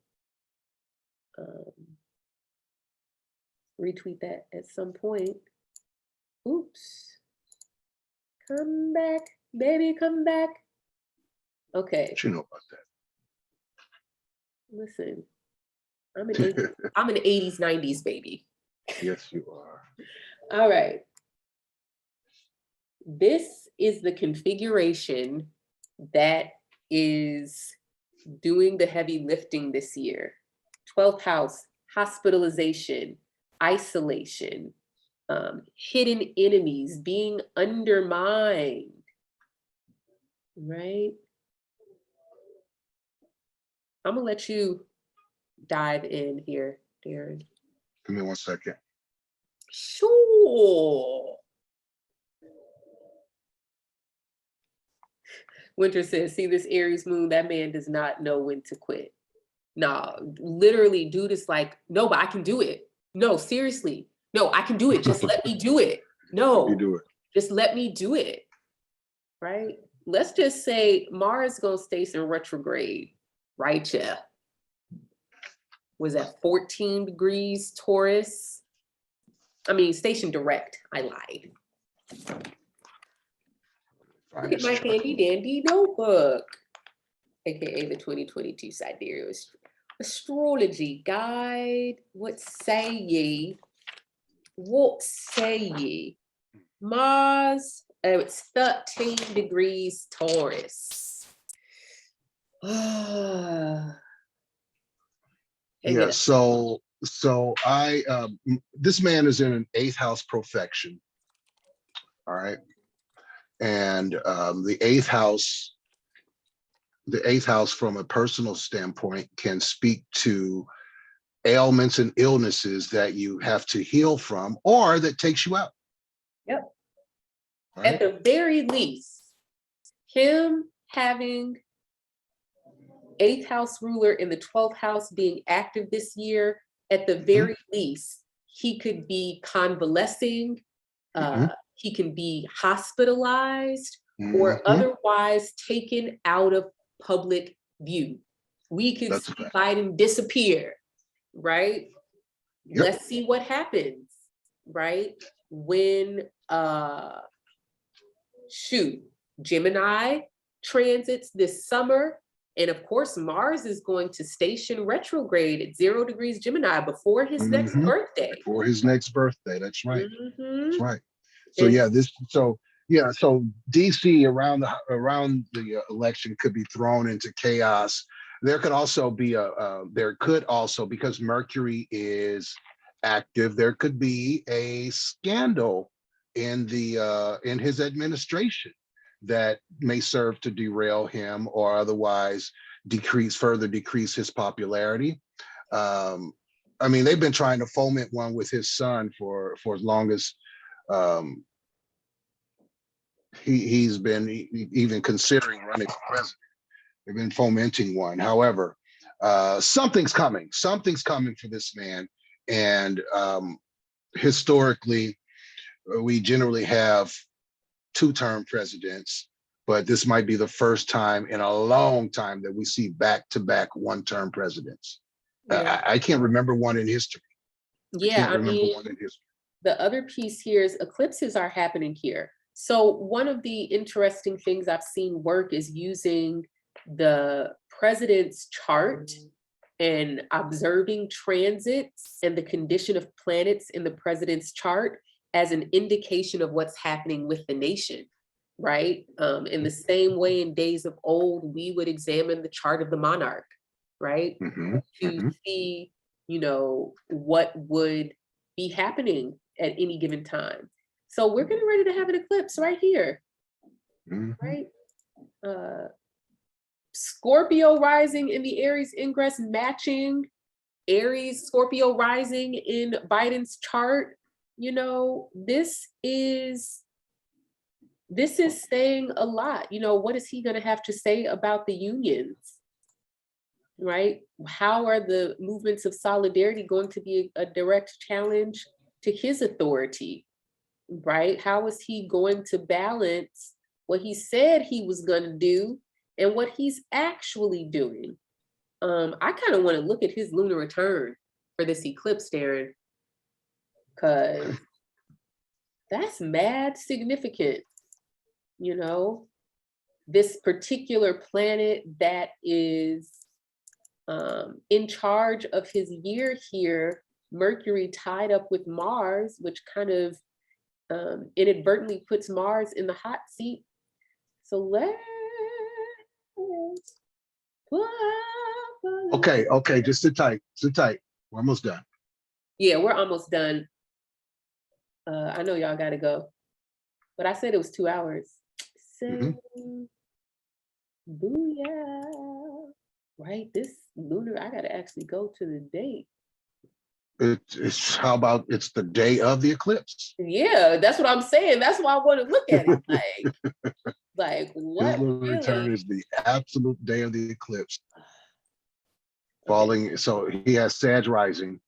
retweet that at some point. Oops. Come back, baby, come back. Okay. What you know about that? Listen, I'm an 80s, 90s baby. Yes, you are. All right. This is the configuration that is doing the heavy lifting this year. 12th house, hospitalization, isolation, hidden enemies, being undermined, right? I'm gonna let you dive in here, Darryn. Give me 1 second. Sure. Winter says, see this Aries moon, that man does not know when to quit. Nah, literally, dude is like, no, but I can do it. No, seriously. No, I can do it. Just let me do it. No, You do it. just let me do it. Right? Let's just say Mars gonna stay in retrograde, right? Yeah. Was that 14 degrees Taurus? I mean, station direct. I lied. Look at my handy dandy notebook, aka the 2022 Sidereal Astrology Guide. What say ye? What say ye? Mars, it's 13 degrees Taurus. Yeah, so I this man is in an 8th house profection. All right. And the eighth house from a personal standpoint can speak to ailments and illnesses that you have to heal from or that takes you out. Yep. Right? At the very least, him having 8th house ruler in the 12th house being active this year, at the very least, he could be convalescing, he can be hospitalized, or otherwise taken out of public view. We could see Biden disappear, right? Yep. Let's see what happens, right? When Gemini transits this summer, and of course Mars is going to station retrograde at 0 degrees Gemini before his next birthday. Before his next birthday, that's right. That's right. So And so DC around the election could be thrown into chaos. There could also be because Mercury is active, there could be a scandal in his administration that may serve to derail him or otherwise further decrease his popularity. I mean, they've been trying to foment one with his son for as long as he's been even considering running for president. They've been fomenting one. However, something's coming for this man. And historically, we generally have 2-term presidents, but this might be the first time in a long time that we see back-to-back 1-term presidents. yeah. I can't remember one in history. Yeah, I mean, the other piece here is eclipses are happening here. So one of the interesting things I've seen work is using the president's chart and observing transits and the condition of planets in the president's chart as an indication of what's happening with the nation, right? In the same way in days of old, we would examine the chart of the monarch, right? To see, what would be happening at any given time. So we're getting ready to have an eclipse right here, right? Scorpio rising in the Aries ingress matching Aries, Scorpio rising in Biden's chart. This is saying a lot. What is he going to have to say about the unions, right? How are the movements of solidarity going to be a direct challenge to his authority, right? How is he going to balance what he said he was going to do and what he's actually doing? I kind of want to look at his lunar return for this eclipse, Darryn, because that's mad significant. This particular planet that is in charge of his year here, Mercury tied up with Mars, which kind of inadvertently puts Mars in the hot seat. So let's Okay, just sit tight. We're almost done. Yeah, we're almost done. I know y'all gotta go, but I said it was 2 hours. So, booyah. Right, this lunar, I gotta actually go to the date. It's how about it's the day of the eclipse? Yeah, that's what I'm saying. That's why I want to look at it. Like what? His lunar return is the absolute day of the eclipse. falling. So he has Sag rising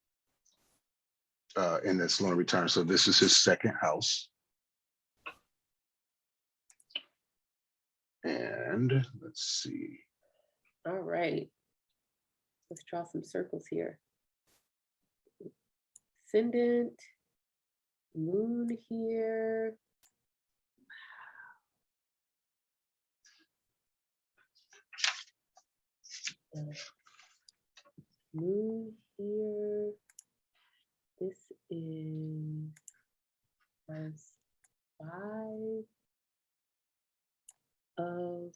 in this lunar return. So this is his second house. And let's see. All right. Let's draw some circles here. Ascendant, moon here. Moon here. This is +5 of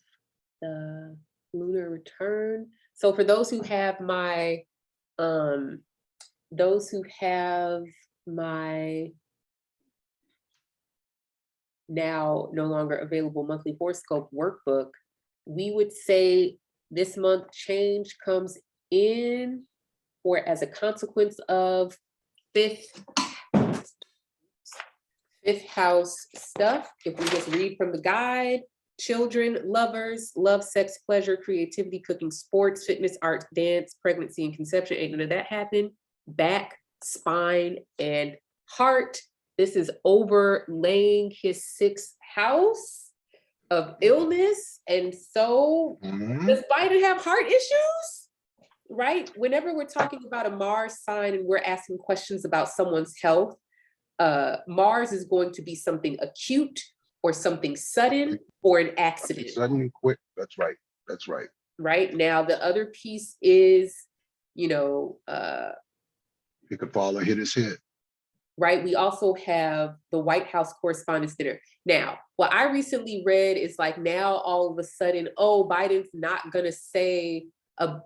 the lunar return. So for those who have my now no longer available monthly horoscope workbook, we would say this month change comes in or as a consequence of fifth house stuff. If we just read from the guide, children, lovers, love, sex, pleasure, creativity, cooking, sports, fitness, art, dance, pregnancy, and conception. Ain't none of that happen. Back, spine, and heart. This is overlaying his 6th house of illness. And so does Biden have heart issues? Right? Whenever we're talking about a Mars sign and we're asking questions about someone's health, Mars is going to be something acute or something sudden or an accident. Sudden, quick. That's right. That's right. Right now, the other piece is, he could fall and hit his head. Right. We also have the White House Correspondents' Dinner. Now, what I recently read is like now all of a sudden, oh, Biden's not going to stay to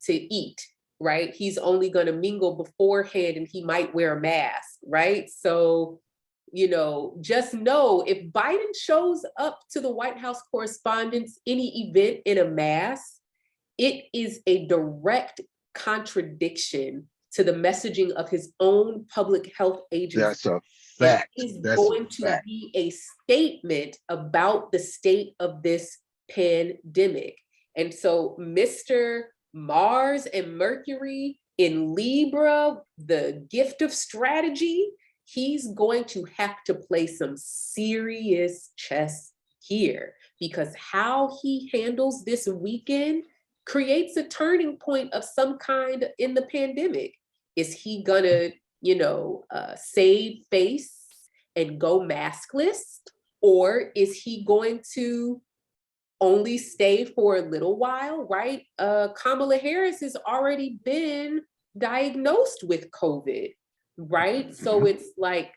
eat. Right. He's only going to mingle beforehand and he might wear a mask. Right. So, just know if Biden shows up to the White House Correspondents' any event in a mask, it is a direct contradiction to the messaging of his own public health agency. That's a fact. It's going to be a statement about the state of this pandemic. And so Mr. Mars and Mercury in Libra, the gift of strategy, he's going to have to play some serious chess here, because how he handles this weekend creates a turning point of some kind in the pandemic. Is he gonna, save face and go maskless? Or is he going to only stay for a little while, right? Kamala Harris has already been diagnosed with COVID, right? So it's like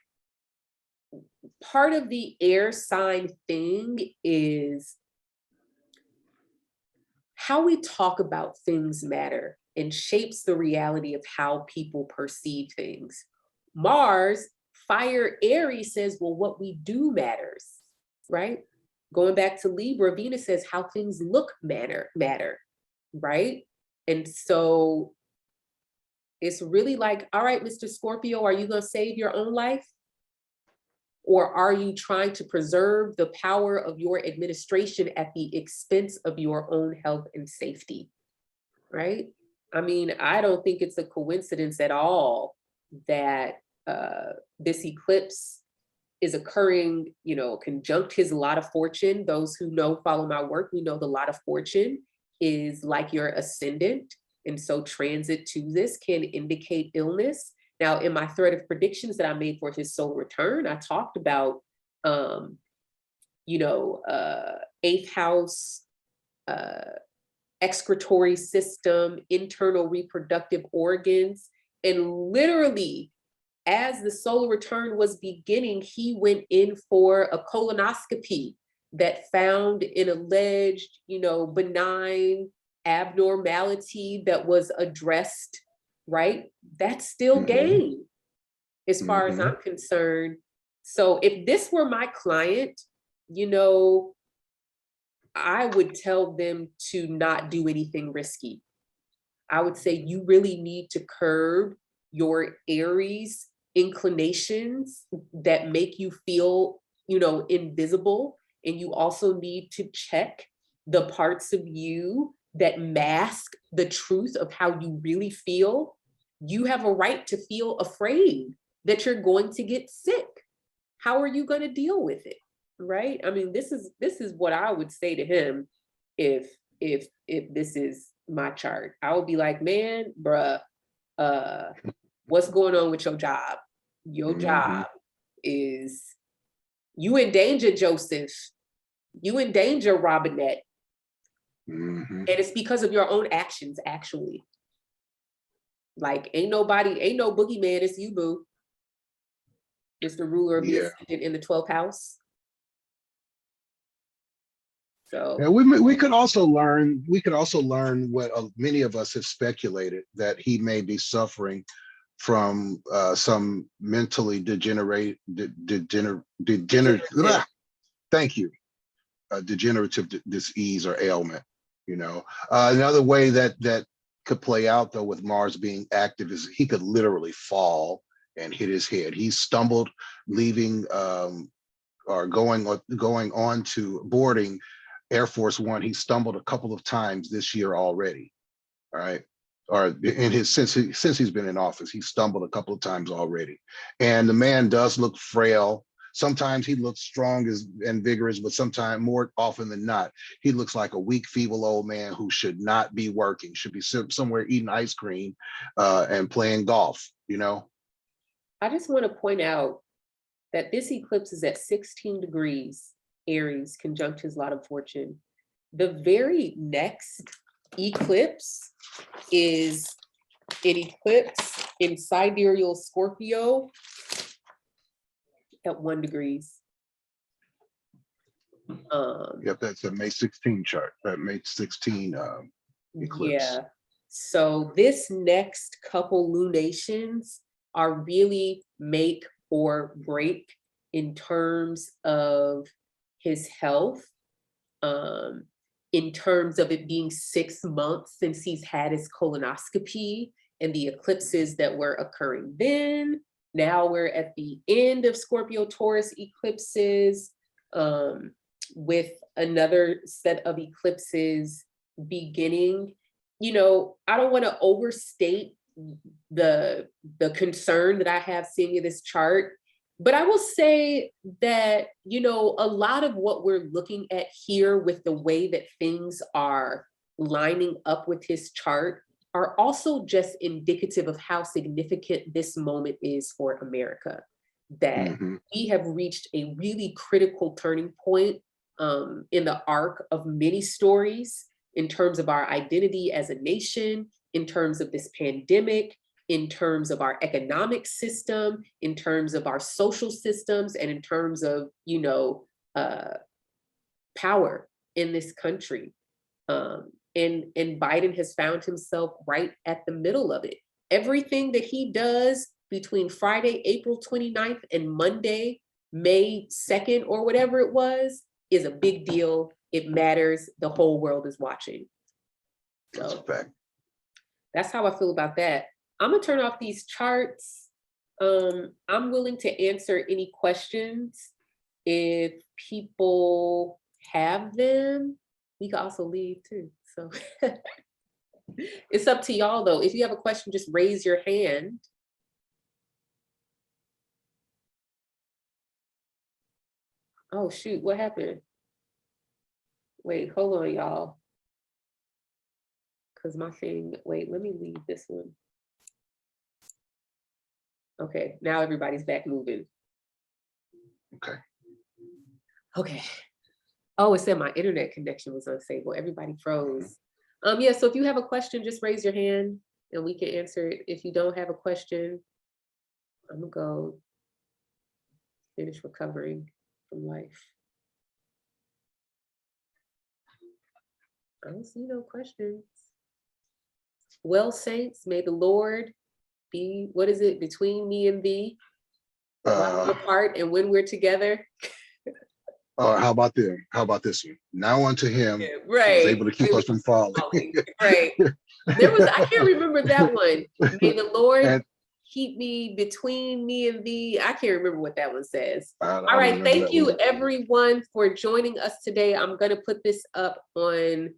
part of the air sign thing is how we talk about things matter and shapes the reality of how people perceive things. Mars, fire Aries says, well, what we do matters, right? Going back to Libra, Venus says how things look matter, right? And so it's really like, all right, Mr. Scorpio, are you gonna save your own life? Or are you trying to preserve the power of your administration at the expense of your own health and safety, right? I mean, I don't think it's a coincidence at all that this eclipse is occurring, conjunct his lot of fortune. Those who follow my work, we know the lot of fortune is like your ascendant. And so transit to this can indicate illness. Now, in my thread of predictions that I made for his solar return, I talked about, 8th house, excretory system, internal reproductive organs. And literally, as the solar return was beginning, he went in for a colonoscopy that found an alleged, benign abnormality that was addressed, right? That's still gain as far as I'm concerned. So if this were my client, I would tell them to not do anything risky. I would say you really need to curb your Aries inclinations that make you feel, invisible. And you also need to check the parts of you that mask the truth of how you really feel, you have a right to feel afraid that you're going to get sick. How are you going to deal with it? Right? I mean, this is what I would say to him if this is my chart. I would be like, man, bruh, what's going on with your job? Your job is, you in danger, Joseph. You in danger, Robinette. And it's because of your own actions, actually. Like, ain't no boogeyman, it's you, boo. It's the ruler of the ascendant in the 12th house. So yeah, we could also learn what many of us have speculated, that he may be suffering from some mentally degenerative disease or ailment. You know, another way that could play out though with Mars being active is he could literally fall and hit his head. He stumbled leaving or going on to boarding Air Force One. He stumbled a couple of times this year already. All right. Or in his since he's been in office, he stumbled a couple of times already. And the man does look frail. Sometimes he looks strong and vigorous, but sometimes, more often than not, he looks like a weak, feeble old man who should not be working, should be somewhere eating ice cream and playing golf, you know? I just want to point out that this eclipse is at 16 degrees Aries, conjunct his lot of fortune. The very next eclipse is an eclipse in Sidereal Scorpio at 1 degrees. Yep, that's a May 16 chart. That May 16 eclipse. Yeah. So this next couple lunations are really make or break in terms of his health, in terms of it being 6 months since he's had his colonoscopy and the eclipses that were occurring then. Now we're at the end of Scorpio Taurus eclipses, with another set of eclipses beginning. You know, I don't want to overstate the concern that I have seeing in this chart, but I will say that, you know, a lot of what we're looking at here with the way that things are lining up with his chart are also just indicative of how significant this moment is for America. That we have reached a really critical turning point in the arc of many stories in terms of our identity as a nation, in terms of this pandemic, in terms of our economic system, in terms of our social systems, and in terms of, you know, power in this country. And Biden has found himself right at the middle of it. Everything that he does between Friday, April 29th and Monday, May 2nd, or whatever it was, is a big deal. It matters. The whole world is watching. That's a fact. That's how I feel about that. I'm gonna turn off these charts. I'm willing to answer any questions if people have them. We can also leave too. So it's up to y'all though. If you have a question, just raise your hand. Oh shoot, what happened? Wait, hold on, y'all. Because my thing, wait, let me leave this one. Okay, now everybody's back moving. Okay. Okay. Oh, it said my internet connection was unstable. Everybody froze. Yeah, so if you have a question, just raise your hand and we can answer it. If you don't have a question, I'm gonna go finish recovering from life. I don't see no questions. Well, saints, may the Lord be, what is it, between me and thee, while we're apart and when we're together. How about this? How about this one? Now unto him, Yeah, right, who was able to keep us from falling. Right. There was, I can't remember that one. May the Lord keep me between me and thee. I can't remember what that one says. All right, thank you everyone for joining us today. I'm gonna put this up on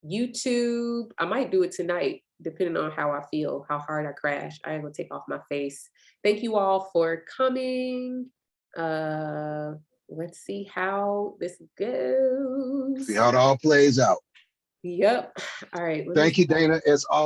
YouTube. I might do it tonight, depending on how I feel, how hard I crash. I am gonna take off my face. Thank you all for coming. Let's see how this goes. See how it all plays out. Yep. All right. Thank you, Dayna, as always.